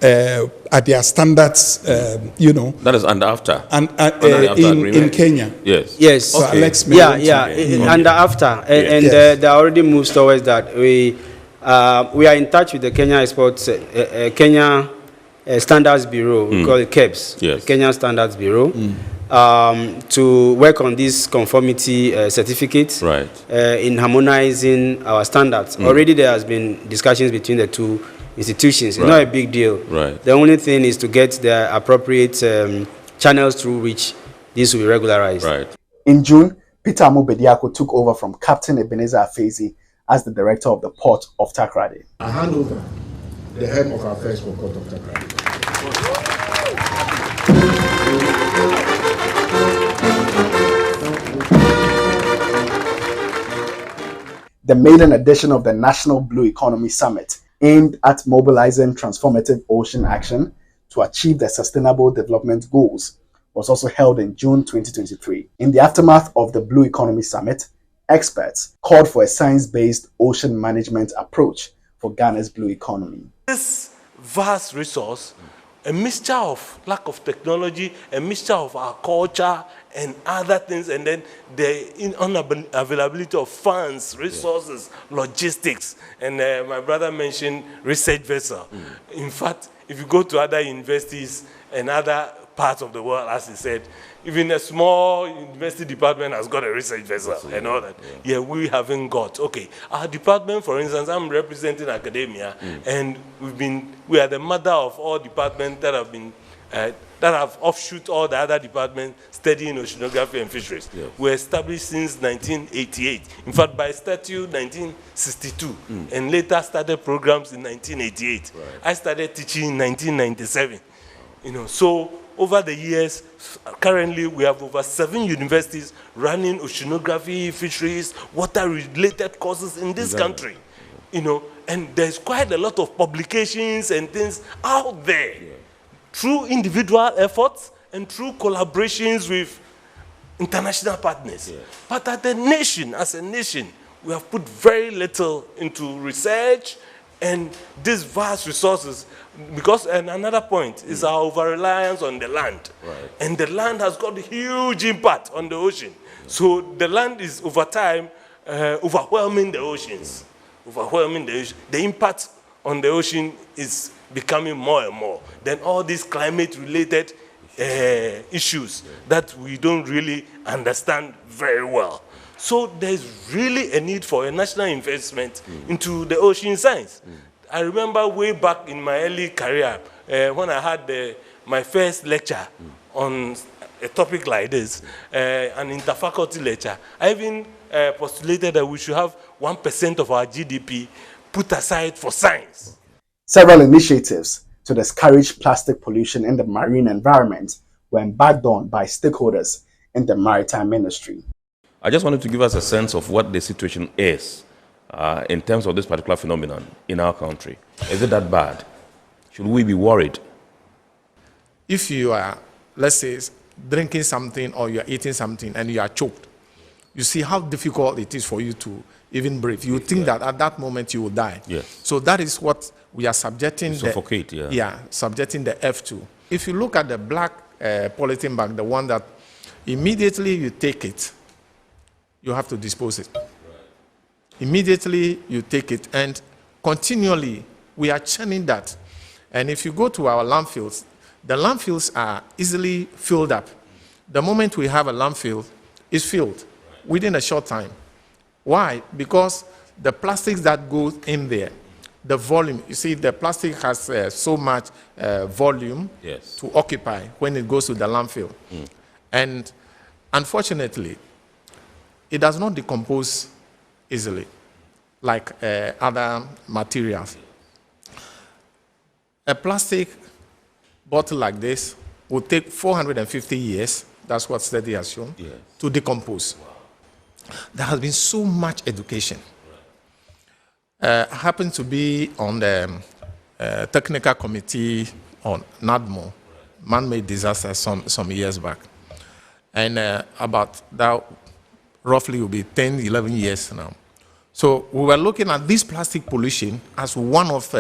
at their standards, That is under AFTA. And Under in Kenya. Yes. Yes. So Alex may Yeah, want to- yeah. Under AFTA, and the already moves towards that. We are in touch with the Kenya Exports Kenya Standards Bureau. We call it KEBS. Yes. Kenya Standards Bureau. To work on this conformity certificate in harmonizing our standards. Already there has been discussions between the two institutions. It's not a big deal. The only thing is to get the appropriate channels through which this will be regularized. In June, Peter Amubediako took over from Captain Ebenezer Afezi as the director of the port of Takoradi. I hand over the helm of our affairs for Port of Takoradi. The maiden edition of the National Blue Economy Summit, aimed at mobilizing transformative ocean action to achieve the Sustainable Development Goals, was also held in June 2023. In the aftermath of the Blue Economy Summit, experts called for a science-based ocean management approach for Ghana's blue economy. This vast resource, a mixture of lack of technology, a mixture of our culture and other things, and then the unavailability of funds, resources, logistics. And my brother mentioned research vessel. In fact, if you go to other universities and other parts of the world, as he said, even a small university department has got a research vessel and all that. Yeah, we haven't got. Okay, our department, for instance, I'm representing academia, and we are the mother of all departments that have been that have offshoot all the other departments studying oceanography and fisheries. We're established since 1988. In fact, by statute, 1962, and later started programs in 1988. I started teaching in 1997. So over the years, currently we have over 7 universities running oceanography, fisheries, water-related courses in this country. And there's quite a lot of publications and things out there through individual efforts and through collaborations with international partners. But as a nation, we have put very little into research and these vast resources, because and another point is our over-reliance on the land. And the land has got a huge impact on the ocean. So the land is, over time, overwhelming the oceans. The impact on the ocean is becoming more and more. Then all these climate-related issues that we don't really understand very well. So there's really a need for a national investment into the ocean science. I remember way back in my early career, when I had my first lecture on a topic like this, an interfaculty lecture, I even postulated that we should have 1% of our GDP put aside for science. Several initiatives to discourage plastic pollution in the marine environment were embarked on by stakeholders in the maritime industry. I just wanted to give us a sense of what the situation is in terms of this particular phenomenon in our country. Is it that bad? Should we be worried? If you are, let's say, drinking something or you are eating something and you are choked, you see how difficult it is for you to even breathe. You think that at that moment you will die. So that is what we are subjecting suffocate, subjecting the F to. If you look at the black polythene bag, the one that immediately you take it, you have to dispose it. Immediately you take it, and continually we are churning that. And if you go to our landfills, the landfills are easily filled up. The moment we have a landfill, it's filled within a short time. Why? Because the plastics that go in there, the volume, you see, the plastic has so much volume to occupy when it goes to the landfill. And unfortunately, it does not decompose easily like other materials. A plastic bottle like this will take 450 years, that's what study has shown, to decompose. There has been so much education happened to be on the technical committee on NADMO, man-made disasters, some years back. And about that, roughly will be 10, 11 years now. So we were looking at this plastic pollution as one of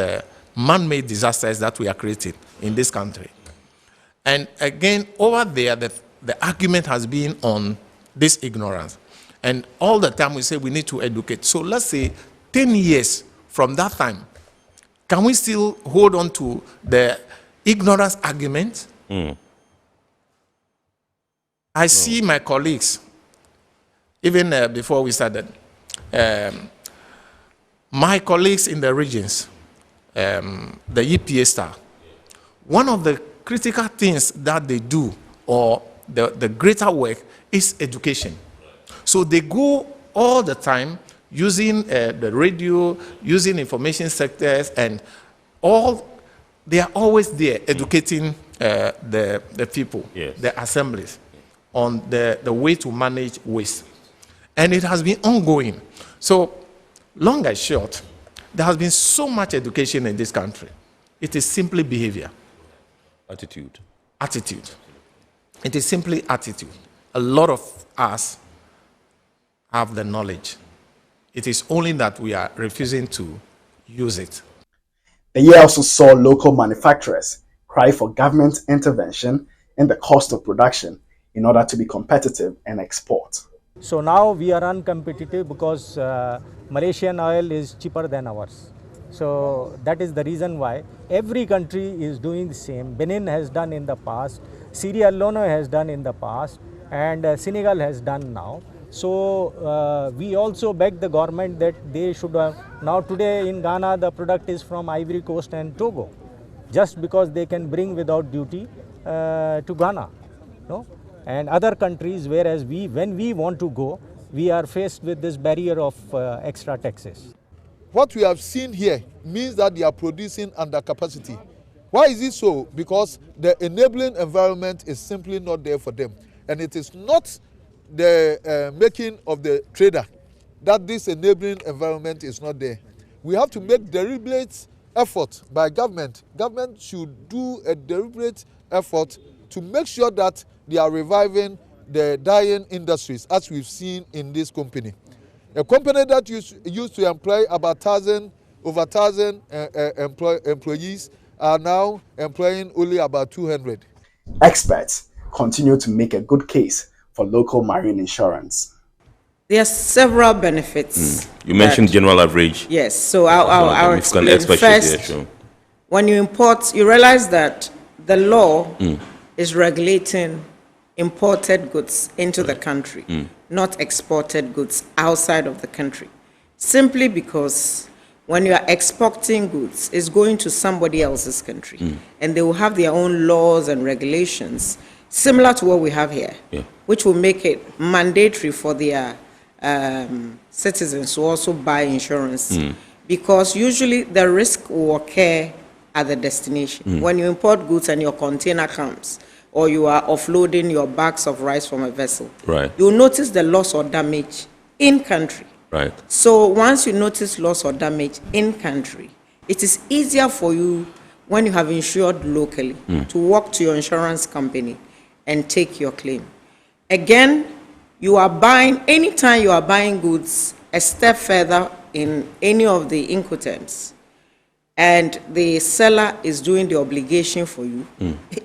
man-made disasters that we are creating in this country. And again, over there, the argument has been on this ignorance. And all the time we say we need to educate. So let's say 10 years from that time, can we still hold on to the ignorance argument? I see my colleagues, even before we started, my colleagues in the regions, the EPA staff, one of the critical things that they do, or the greater work, is education. So they go all the time using the radio, using information sectors, and they are always there educating the people, the assemblies, on the way to manage waste. And it has been ongoing. So, long and short, there has been so much education in this country. It is simply behavior. Attitude. Attitude. It is simply attitude. A lot of us have the knowledge. It is only that we are refusing to use it. The year also saw local manufacturers cry for government intervention in the cost of production in order to be competitive and export. So now we are uncompetitive because Malaysian oil is cheaper than ours. So that is the reason why every country is doing the same. Benin has done in the past, Sierra Leone has done in the past, and Senegal has done now. So we also beg the government that they should have, now today in Ghana the product is from Ivory Coast and Togo, just because they can bring without duty to Ghana. No? And other countries, whereas when we want to go, we are faced with this barrier of extra taxes. What we have seen here means that they are producing under capacity. Why is it so? Because the enabling environment is simply not there for them. And it is not the making of the trader that this enabling environment is not there. We have to make deliberate effort by government. Government should do a deliberate effort to make sure that they are reviving the dying industries, as we've seen in this company. A company that used to employ about over 1,000 employees are now employing only about 200. Experts continue to make a good case for local marine insurance. There are several benefits. You mentioned general average. Yes, so I'll explain. First, when you import, you realize that the law is regulating imported goods into the country, not exported goods outside of the country. Simply because when you are exporting goods, it's going to somebody else's country, and they will have their own laws and regulations, similar to what we have here, which will make it mandatory for their citizens to also buy insurance, because usually the risk will occur at the destination. When you import goods and your container comes, or you are offloading your bags of rice from a vessel, you'll notice the loss or damage in country. So once you notice loss or damage in country, it is easier for you when you have insured locally to walk to your insurance company and take your claim. Again, you are buying, anytime you are buying goods a step further in any of the Incoterms, and the seller is doing the obligation for you,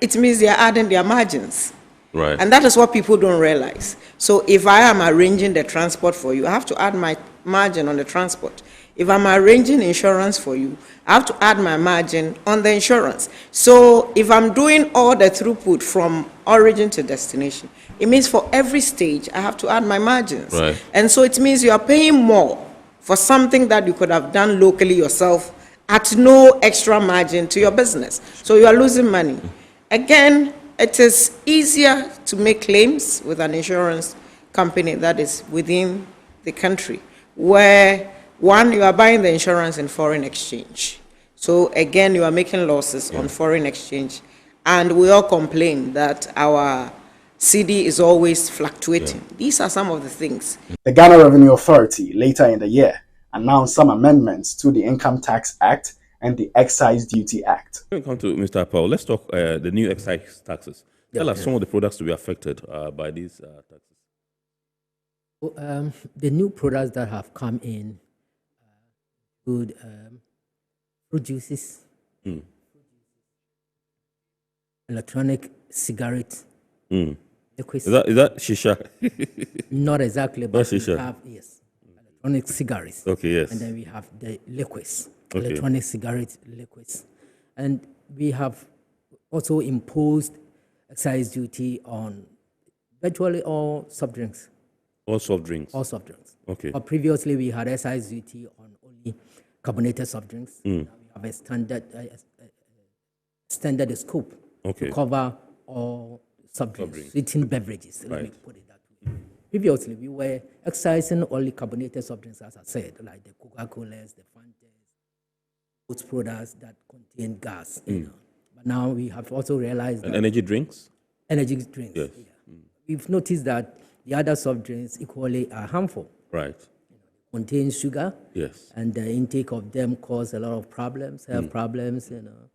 it means they are adding their margins. And that is what people don't realize. So if I am arranging the transport for you, I have to add my margin on the transport. If I'm arranging insurance for you, I have to add my margin on the insurance. So if I'm doing all the throughput from origin to destination, it means for every stage, I have to add my margins. And so it means you are paying more for something that you could have done locally yourself at no extra margin to your business. So you are losing money. Again, it is easier to make claims with an insurance company that is within the country, where one, you are buying the insurance in foreign exchange. So again, you are making losses on foreign exchange. And we all complain that our CD is always fluctuating. These are some of the things. The Ghana Revenue Authority later in the year announced some amendments to the Income Tax Act and the Excise Duty Act. When we come to Mr. Paul, let's talk the new excise taxes. Tell us some of the products to be affected by these taxes. The new products that have come in include fruit juices, electronic cigarettes, liquids. Is that shisha? Not exactly, but shisha. we have, yes, electronic cigarettes. Okay, yes. And then we have the liquids, Okay. electronic cigarette liquids. And we have also imposed excise duty on virtually all soft drinks. All soft drinks? All soft drinks. Okay. But previously we had excise duty on only carbonated soft drinks. Now we have extended the scope to cover all soft drinks, sweetened beverages. Let me put it that way. Previously, we were excising only carbonated soft drinks, as I said, like the Coca-Colas, the Fantas, those products that contain gas. You know. But now we have also realized And that energy drinks? energy drinks. Yes. Yeah. We've noticed that the other soft drinks equally are harmful. Right. Contain sugar. Yes. And the intake of them cause a lot of problems, health problems, you know.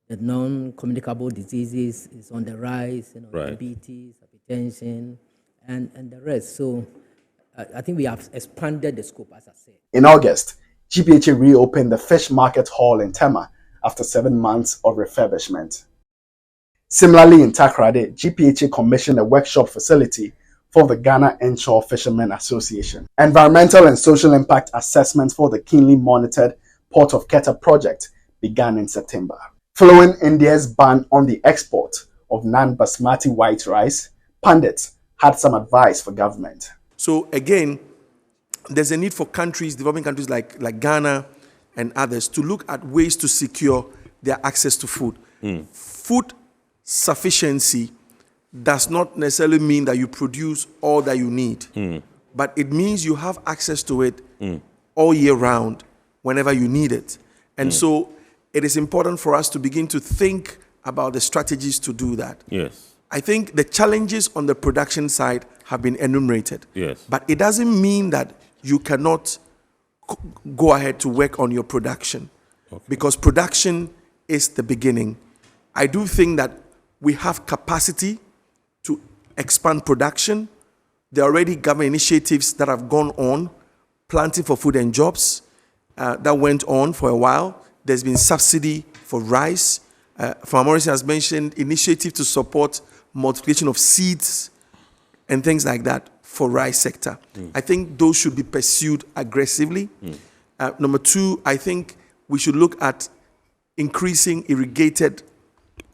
The non-communicable diseases is on the rise, you know, diabetes, hypertension, and the rest. So I think we have expanded the scope, as I said. In August, GPHA reopened the Fish Market Hall in Tema after 7 months of refurbishment. Similarly, in Takoradi, GPHA commissioned a workshop facility for the Ghana Inshore Fishermen Association. Environmental and social impact assessments for the keenly monitored Port of Keta project began in September. Following India's ban on the export of non-basmati white rice, pundits had some advice for government. So again, there's a need for countries, developing countries like Ghana and others, to look at ways to secure their access to food. Food sufficiency does not necessarily mean that you produce all that you need, but it means you have access to it all year round whenever you need it. And so it is important for us to begin to think about the strategies to do that. Yes. I think the challenges on the production side have been enumerated. Yes. But it doesn't mean that you cannot go ahead to work on your production, because production is the beginning. I do think that we have capacity to expand production. There are already government initiatives that have gone on, planting for food and jobs, that went on for a while. There's been subsidy for rice. Farmer Morrison has mentioned initiative to support multiplication of seeds and things like that for rice sector. I think those should be pursued aggressively. Number two, I think we should look at increasing irrigated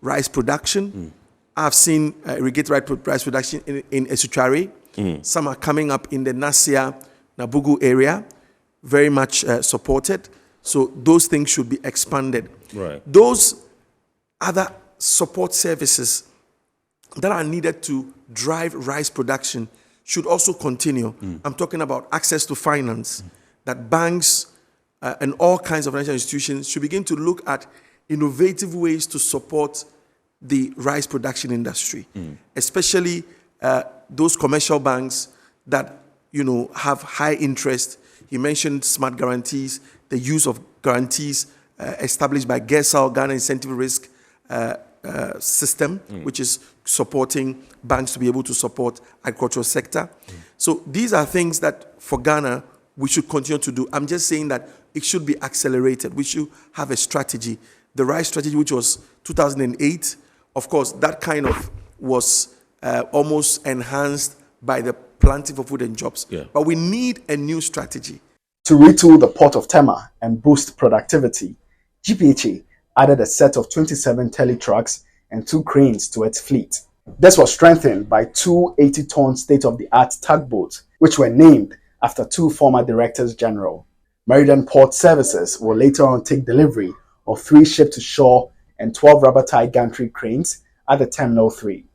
rice production. I've seen irrigated rice production in Esuchari. Some are coming up in the Nasia, Nabugu area, very much supported. So those things should be expanded. Right. Those other support services that are needed to drive rice production should also continue. I'm talking about access to finance, that banks and all kinds of financial institutions should begin to look at innovative ways to support the rice production industry, especially those commercial banks that, you know, have high interest. He mentioned smart guarantees, the use of guarantees established by GESAL, Ghana Incentive Risk System, which is supporting banks to be able to support agricultural sector. So these are things that for Ghana we should continue to do. I'm just saying that it should be accelerated. We should have a strategy. The rice strategy, which was 2008, of course, that kind of was almost enhanced by the planting for food and jobs. But we need a new strategy. To retool the port of Tema and boost productivity, GPHA added a set of 27 tele-trucks and 2 cranes to its fleet. This was strengthened by 2 80-ton state-of-the-art tugboats, which were named after 2 former directors general. Maritime Port Services will later on take delivery of 3 ship-to-shore and 12 rubber-tie gantry cranes at the Terminal 3.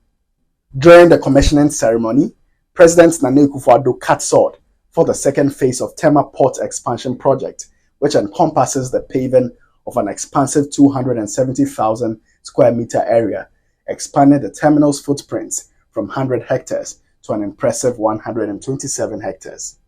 During the commissioning ceremony, President Nana Akufo-Addo cut sword for the second phase of Tema Port Expansion Project, which encompasses the paving of an expansive 270,000 square meter area, expanding the terminal's footprints from 100 hectares to an impressive 127 hectares.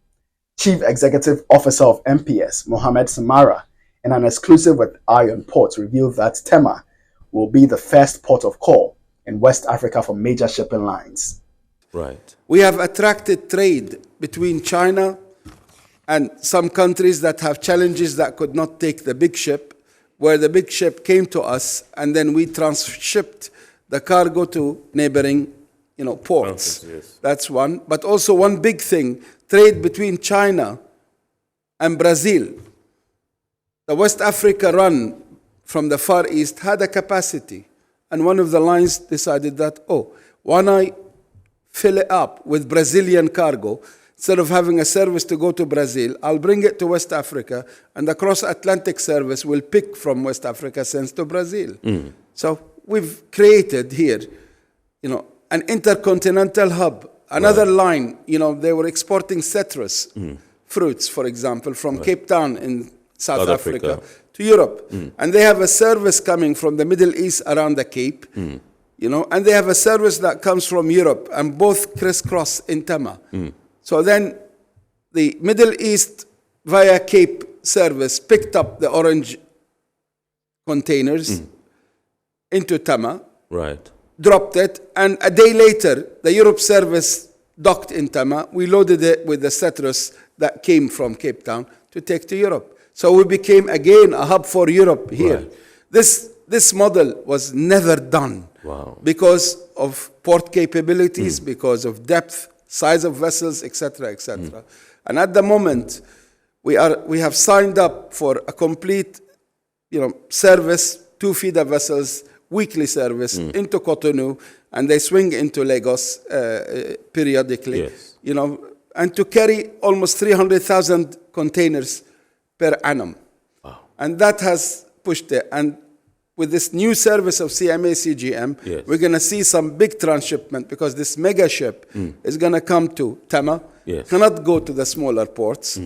Chief Executive Officer of MPS, Mohammed Samara, in an exclusive with Iron Port, revealed that Tema will be the first port of call in West Africa for major shipping lines. Right. We have attracted trade between China and some countries that have challenges that could not take the big ship, where the big ship came to us, and then we transshipped the cargo to neighboring, ports. Yes. That's one. But also one big thing, trade between China and Brazil. The West Africa run from the Far East had a capacity, and one of the lines decided that, why not fill it up with Brazilian cargo? Instead of having a service to go to Brazil, I'll bring it to West Africa, and the cross-Atlantic service will pick from West Africa sends to Brazil. So we've created here, an intercontinental hub. Another line, they were exporting citrus fruits, for example, from Cape Town in South Africa to Europe. And they have a service coming from the Middle East around the Cape, and they have a service that comes from Europe, and both crisscross in Tema. So then the Middle East via Cape service picked up the orange containers into Tema, dropped it, and a day later, the Europe service docked in Tema. We loaded it with the citrus that came from Cape Town to take to Europe. So we became, again, a hub for Europe here. This model was never done because of port capabilities, because of depth, size of vessels, etc., etc. And at the moment, we have signed up for a complete, service, 2 feeder vessels, weekly service into Cotonou, and they swing into Lagos periodically. And to carry almost 300,000 containers per annum. And that has pushed it. And with this new service of CMA CGM, we're going to see some big transshipment, because this mega ship is going to come to Tema, cannot go to the smaller ports,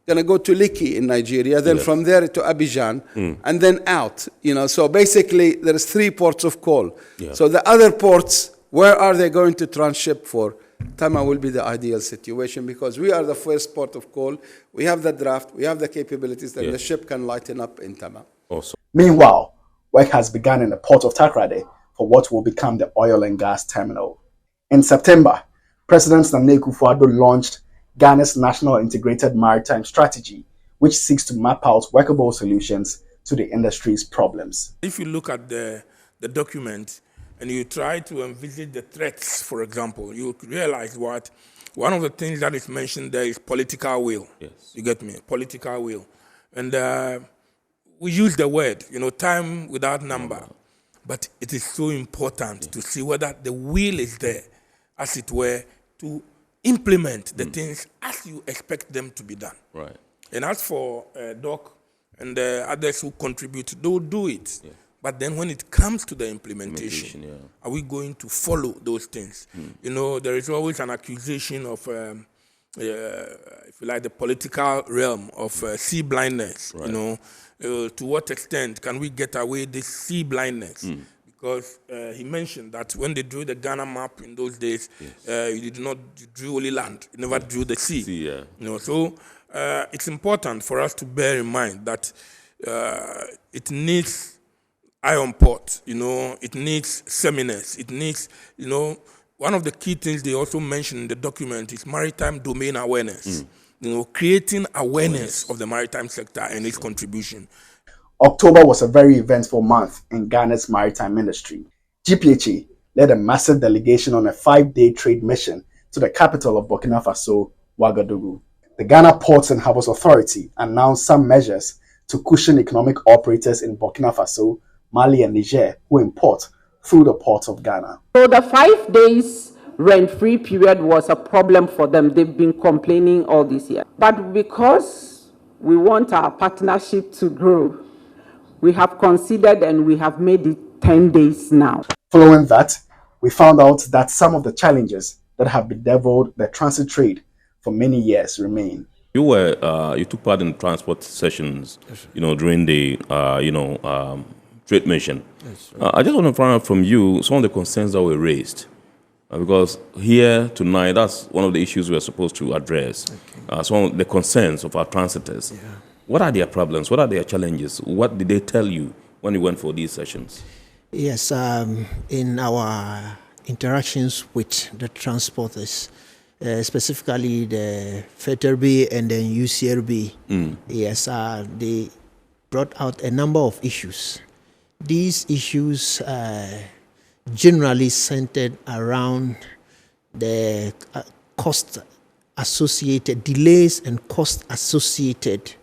going to go to Likki in Nigeria, then from there to Abidjan, and then out. So basically there's 3 ports of call. So the other ports, where are they going to transship for? Tema will be the ideal situation, because we are the first port of call. We have the draft, we have the capabilities that the ship can lighten up in Tema. Meanwhile, work has begun in the port of Takoradi for what will become the oil and gas terminal. In September, President Nana Akufo-Addo launched Ghana's National Integrated Maritime Strategy, which seeks to map out workable solutions to the industry's problems. If you look at the document and you try to envisage the threats, for example, you realize what one of the things that is mentioned there is political will. You get me? Political will. And we use the word, time without number. But it is so important to see whether the will is there, as it were, to implement the things as you expect them to be done. And as for Doc and others who contribute, they'll do it. But then when it comes to the implementation, are we going to follow those things? There is always an accusation of, if you like, the political realm of sea blindness. To what extent can we get away this sea blindness? Because he mentioned that when they drew the Ghana map in those days, you drew only land, you never drew the sea. So it's important for us to bear in mind that it needs iron port, it needs seminars, it needs, one of the key things they also mentioned in the document is maritime domain awareness. Creating awareness of the maritime sector and its contribution. October was a very eventful month in Ghana's maritime industry. GPHA led a massive delegation on a 5-day trade mission to the capital of Burkina Faso, Ouagadougou. The Ghana Ports and Harbours Authority announced some measures to cushion economic operators in Burkina Faso, Mali and Niger who import through the ports of Ghana. So the 5 days rent-free period was a problem for them. They've been complaining all this year. But because we want our partnership to grow, we have considered and we have made it 10 days now. Following that, we found out that some of the challenges that have bedeviled the transit trade for many years remain. You took part in transport sessions, during the, trade mission. I just want to find out from you some of the concerns that were raised Because here tonight, that's one of the issues we're supposed to address. Some of the concerns of our transitors. Yeah. What are their problems? What are their challenges? What did they tell you when you went for these sessions? Yes, in our interactions with the transporters, specifically the FETRB and then UCRB, yes, they brought out a number of issues. These issues generally centered around the cost associated, delays and cost associated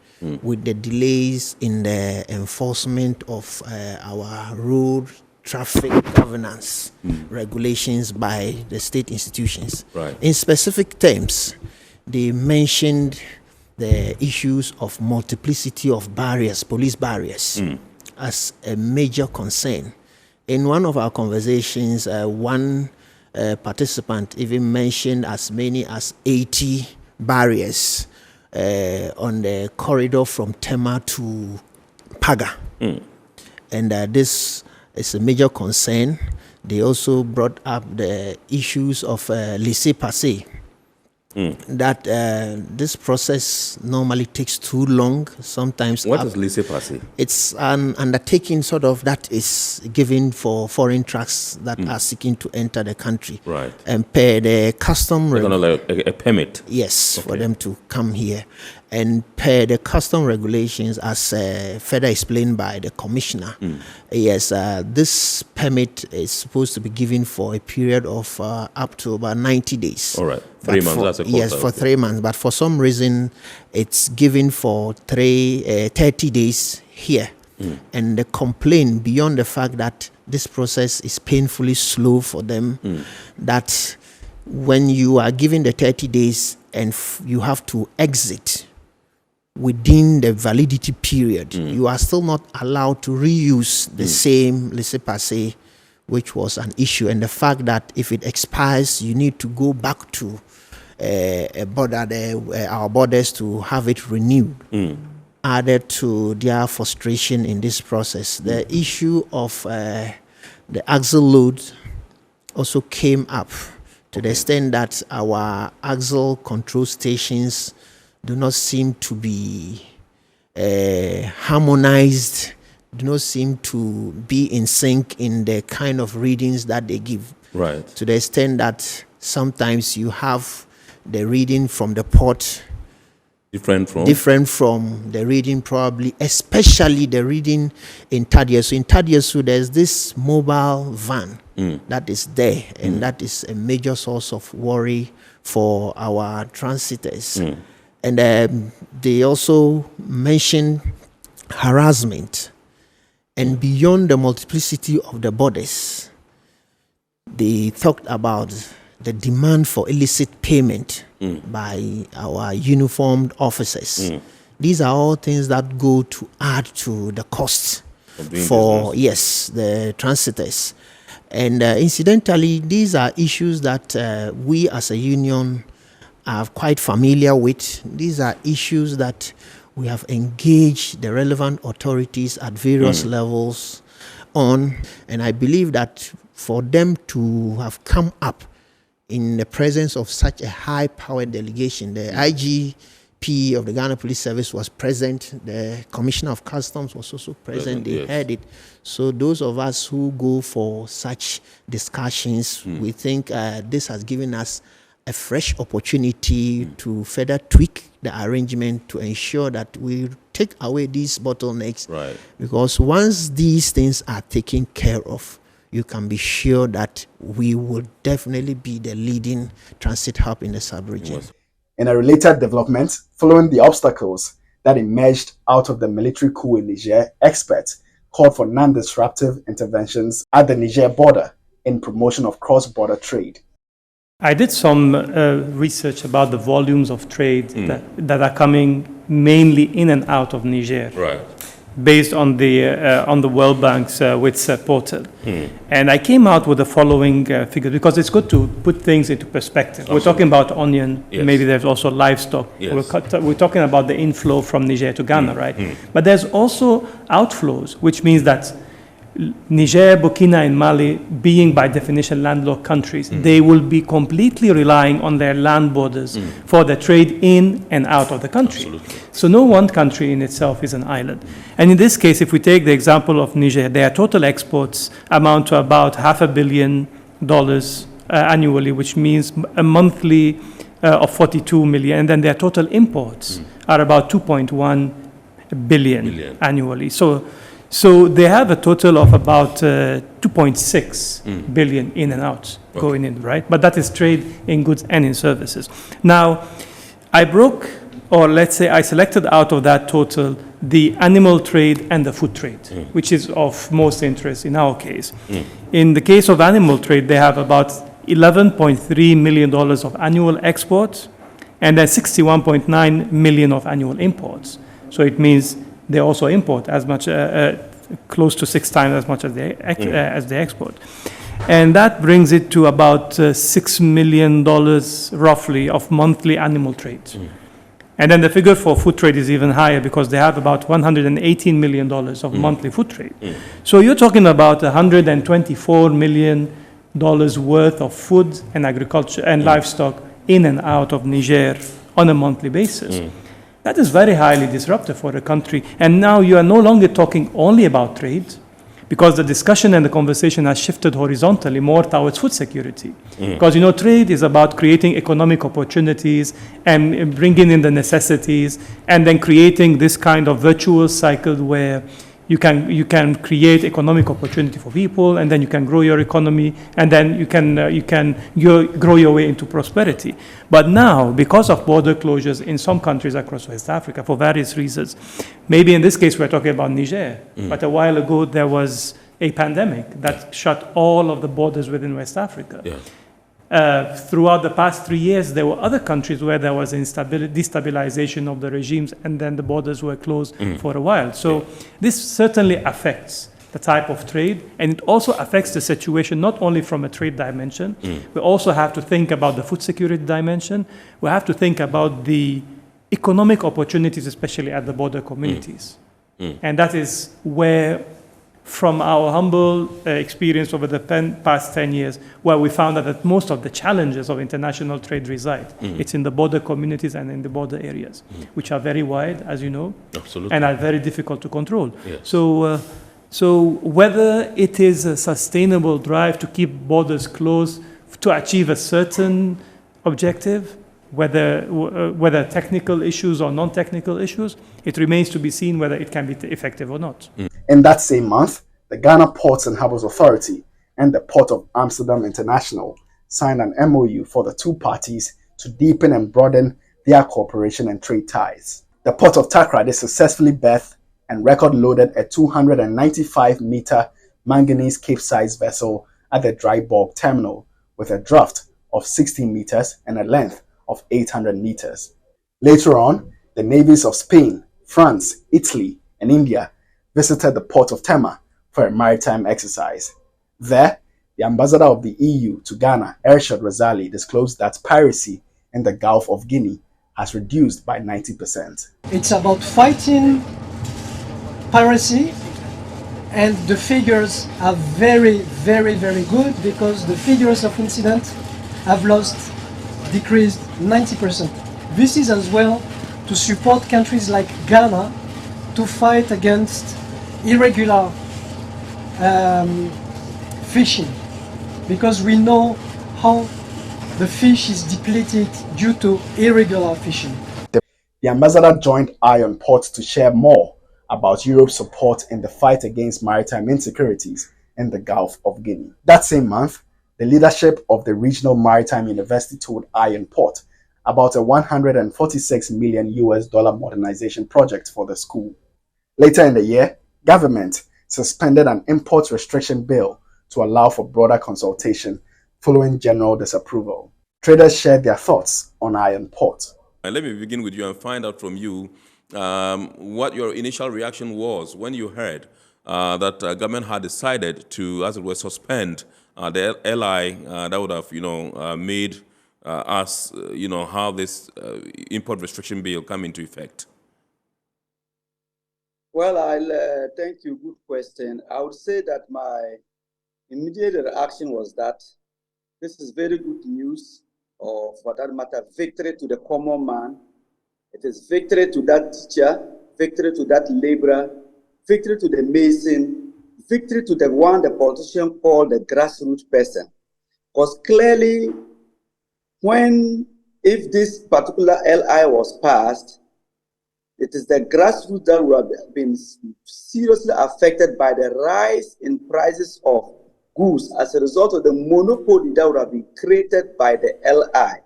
with the delays in the enforcement of our road traffic governance regulations by the state institutions. Right. In specific terms, they mentioned the issues of multiplicity of barriers, police barriers, as a major concern. In one of our conversations, one participant even mentioned as many as 80 barriers on the corridor from Tema to Paga. And this is a major concern. They also brought up the issues of laissez-passer. That this process normally takes too long. Sometimes. What is laissez-passer? It's an undertaking sort of that is given for foreign trucks that are seeking to enter the country. Right. And pay the custom. Like a permit. Yes, okay. For them to come here. And per the custom regulations, as further explained by the commissioner, yes, this permit is supposed to be given for a period of up to about 90 days. All right, 3 months. That's a quota. Yes, for 3 months. But for some reason, it's given for 30 days here. And the complaint, beyond the fact that this process is painfully slow for them, that when you are given the 30 days and you have to exit within the validity period, you are still not allowed to reuse the same laissez-passer, which was an issue. And the fact that if it expires, you need to go back to our borders to have it renewed, added to their frustration in this process. The issue of the axle load also came up to the extent that our axle control stations do not seem to be harmonized, do not seem to be in sync in the kind of readings that they give. Right. To the extent that sometimes you have the reading from the port different from the reading, probably, especially the reading in Tadiesu. In Tadiesu, there's this mobile van that is there, and that is a major source of worry for our transitors. And they also mentioned harassment. And beyond the multiplicity of the borders, they talked about the demand for illicit payment by our uniformed officers. These are all things that go to add to the cost for, yes, the transitors. And incidentally, these are issues that we as a union are quite familiar with. These are issues that we have engaged the relevant authorities at various levels on. And I believe that for them to have come up in the presence of such a high-powered delegation, the IGP of the Ghana Police Service was present, the Commissioner of Customs was also present, they heard it. So those of us who go for such discussions, we think this has given us a fresh opportunity to further tweak the arrangement to ensure that we take away these bottlenecks. Right. Because once these things are taken care of, you can be sure that we will definitely be the leading transit hub in the sub-region. In a related development, following the obstacles that emerged out of the military coup in Niger, experts called for non-disruptive interventions at the Niger border in promotion of cross-border trade. I did some research about the volumes of trade that are coming mainly in and out of Niger. Right. Based on the World Bank's which supported. And I came out with the following figure, because it's good to put things into perspective. Absolutely. We're talking about onion, maybe there's also livestock. Yes. We're talking about the inflow from Niger to Ghana, right? But there's also outflows, which means that Niger, Burkina, and Mali being by definition landlocked countries, they will be completely relying on their land borders for the trade in and out of the country. Absolutely. So no one country in itself is an island. And in this case, if we take the example of Niger, their total exports amount to about $500 million annually, which means a monthly of 42 million. And then their total imports are about 2.1 billion annually. So they have a total of about 2.6 billion in and out going in, right? But that is trade in goods and in services. Now, I selected out of that total the animal trade and the food trade, which is of most interest in our case. In the case of animal trade, they have about $11.3 million of annual exports and then 61.9 million of annual imports. So it means they also import as much, close to 6 times as much as they export. And that brings it to about $6 million roughly of monthly animal trade. And then the figure for food trade is even higher because they have about $118 million of monthly food trade. So you're talking about $124 million worth of food and agriculture and livestock in and out of Niger on a monthly basis. That is very highly disruptive for a country. And now you are no longer talking only about trade, because the discussion and the conversation has shifted horizontally more towards food security. Because, trade is about creating economic opportunities and bringing in the necessities and then creating this kind of virtuous cycle where you can create economic opportunity for people, and then you can grow your economy, and then you can grow your way into prosperity. But now, because of border closures in some countries across West Africa for various reasons, maybe in this case we're talking about Niger, but a while ago there was a pandemic that shut all of the borders within West Africa. Throughout the past 3 years, there were other countries where there was destabilization of the regimes, and then the borders were closed for a while. So this certainly affects the type of trade, and it also affects the situation not only from a trade dimension. We also have to think about the food security dimension. We have to think about the economic opportunities, especially at the border communities. And that is where, from our humble experience over the past 10 years, where we found that most of the challenges of international trade reside. It's in the border communities and in the border areas, which are very wide, as you know, and are very difficult to control. So whether it is a sustainable drive to keep borders closed to achieve a certain objective, whether technical issues or non-technical issues, it remains to be seen whether it can be effective or not. In that same month, the Ghana Ports and Harbours Authority and the Port of Amsterdam International signed an MOU for the two parties to deepen and broaden their cooperation and trade ties. The Port of Takoradi successfully berthed and record-loaded a 295-meter manganese Cape-size vessel at the dry bulk terminal with a draft of 16 meters and a length of 800 meters. Later on, the navies of Spain, France, Italy, and India visited the port of Tema for a maritime exercise. There, the ambassador of the EU to Ghana, Ershad Razali, disclosed that piracy in the Gulf of Guinea has reduced by 90%. It's about fighting piracy, and the figures are very, very, very good, because the figures of incidents have decreased 90%. This is as well to support countries like Ghana to fight against irregular fishing, because we know how the fish is depleted due to irregular fishing. The ambassador joined Iron Port to share more about Europe's support in the fight against maritime insecurities in the Gulf of Guinea. That same month, the leadership of the Regional Maritime University told Iron Port about a $146 million modernization project for the school. Later in the year, government suspended an import restriction bill to allow for broader consultation following general disapproval. Traders shared their thoughts on Iron Port. Let me begin with you and find out from you what your initial reaction was when you heard that government had decided to, as it were, suspend the LI that would have, made us, how this import restriction bill come into effect. Well, thank you. Good question. I would say that my immediate reaction was that this is very good news, or for that matter, victory to the common man. It is victory to that teacher, victory to that laborer, victory to the mason, victory to the one the politician called the grassroots person. Because clearly, if this particular LI was passed, it is the grassroots that would have been seriously affected by the rise in prices of goods as a result of the monopoly that would have been created by the LI.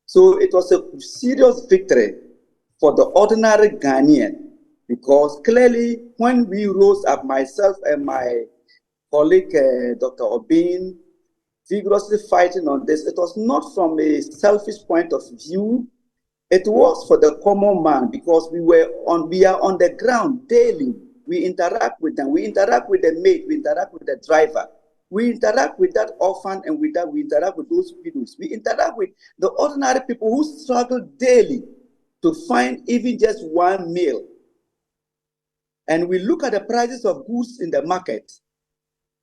So it was a serious victory for the ordinary Ghanaian, because clearly when we rose up, myself and my colleague, Dr. Obin, vigorously fighting on this, it was not from a selfish point of view. It was for the common man, because we are on the ground daily. We interact with them. We interact with the maid. We interact with the driver. We interact with that orphan, and with that we interact with those widows. We interact with the ordinary people who struggle daily to find even just one meal. And we look at the prices of goods in the market.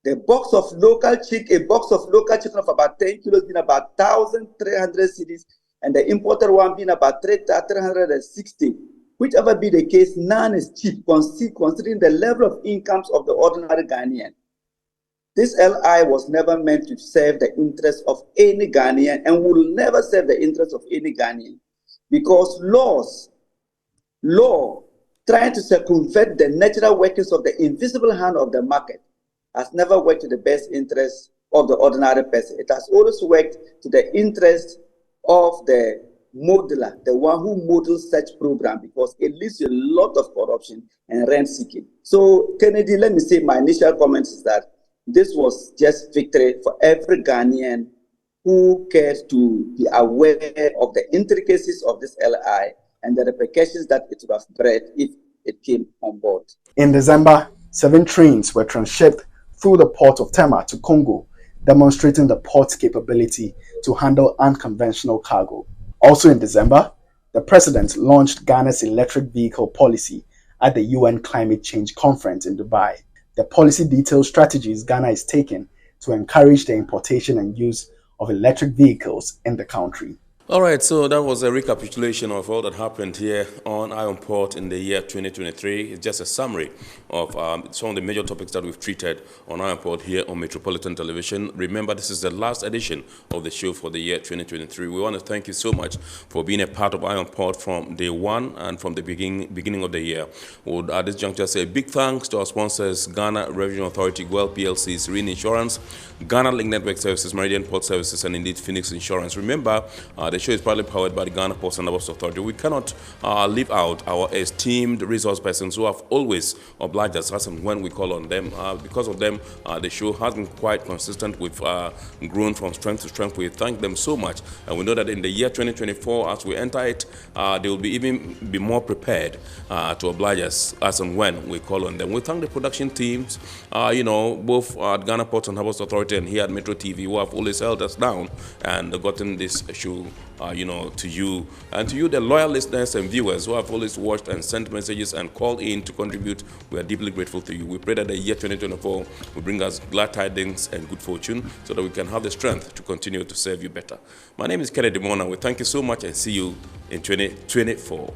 A box of local chicken of about 10 kilos being about 1,300 cedis, and the imported one being about 360. Whichever be the case, none is cheap, considering the level of incomes of the ordinary Ghanaian. This LI was never meant to serve the interests of any Ghanaian, and will never serve the interests of any Ghanaian, because law trying to circumvent the natural workings of the invisible hand of the market has never worked to the best interest of the ordinary person. It has always worked to the interest of the modeler, the one who models such program, because it leads to a lot of corruption and rent seeking. So, Kennedy, let me say my initial comment is that this was just victory for every Ghanaian who cares to be aware of the intricacies of this LI and the repercussions that it would have bred if it came on board. In December, 7 trains were transshipped through the port of Tema to Congo, demonstrating the port's capability to handle unconventional cargo. Also in December, the president launched Ghana's electric vehicle policy at the UN Climate Change Conference in Dubai. The policy details strategies Ghana is taking to encourage the importation and use of electric vehicles in the country. All right, so that was a recapitulation of all that happened here on Iron Port in the year 2023. It's just a summary of some of the major topics that we've treated on Iron Port here on Metropolitan Television. Remember, this is the last edition of the show for the year 2023. We want to thank you so much for being a part of Iron Port from day one and from the beginning of the year. We would at this juncture say a big thanks to our sponsors, Ghana Revenue Authority, GWEL PLC, Serene Insurance, Ghana Link Network Services, Meridian Port Services, and indeed Phoenix Insurance. Remember, the show is proudly powered by the Ghana Ports and Harbours Authority. We cannot leave out our esteemed resource persons who have always obliged us as and when we call on them. Because of them, the show has been quite consistent. We've grown from strength to strength. We thank them so much. And we know that in the year 2024, as we enter it, they will even be more prepared to oblige us as and when we call on them. We thank the production teams, both at Ghana Ports and Harbours Authority and here at Metro TV, who have always held us down and gotten this show to you, and to you, the loyal listeners and viewers who have always watched and sent messages and called in to contribute. We are deeply grateful to you. We pray that the year 2024 will bring us glad tidings and good fortune so that we can have the strength to continue to serve you better. My name is Kennedy Mona. We thank you so much and see you in 2024.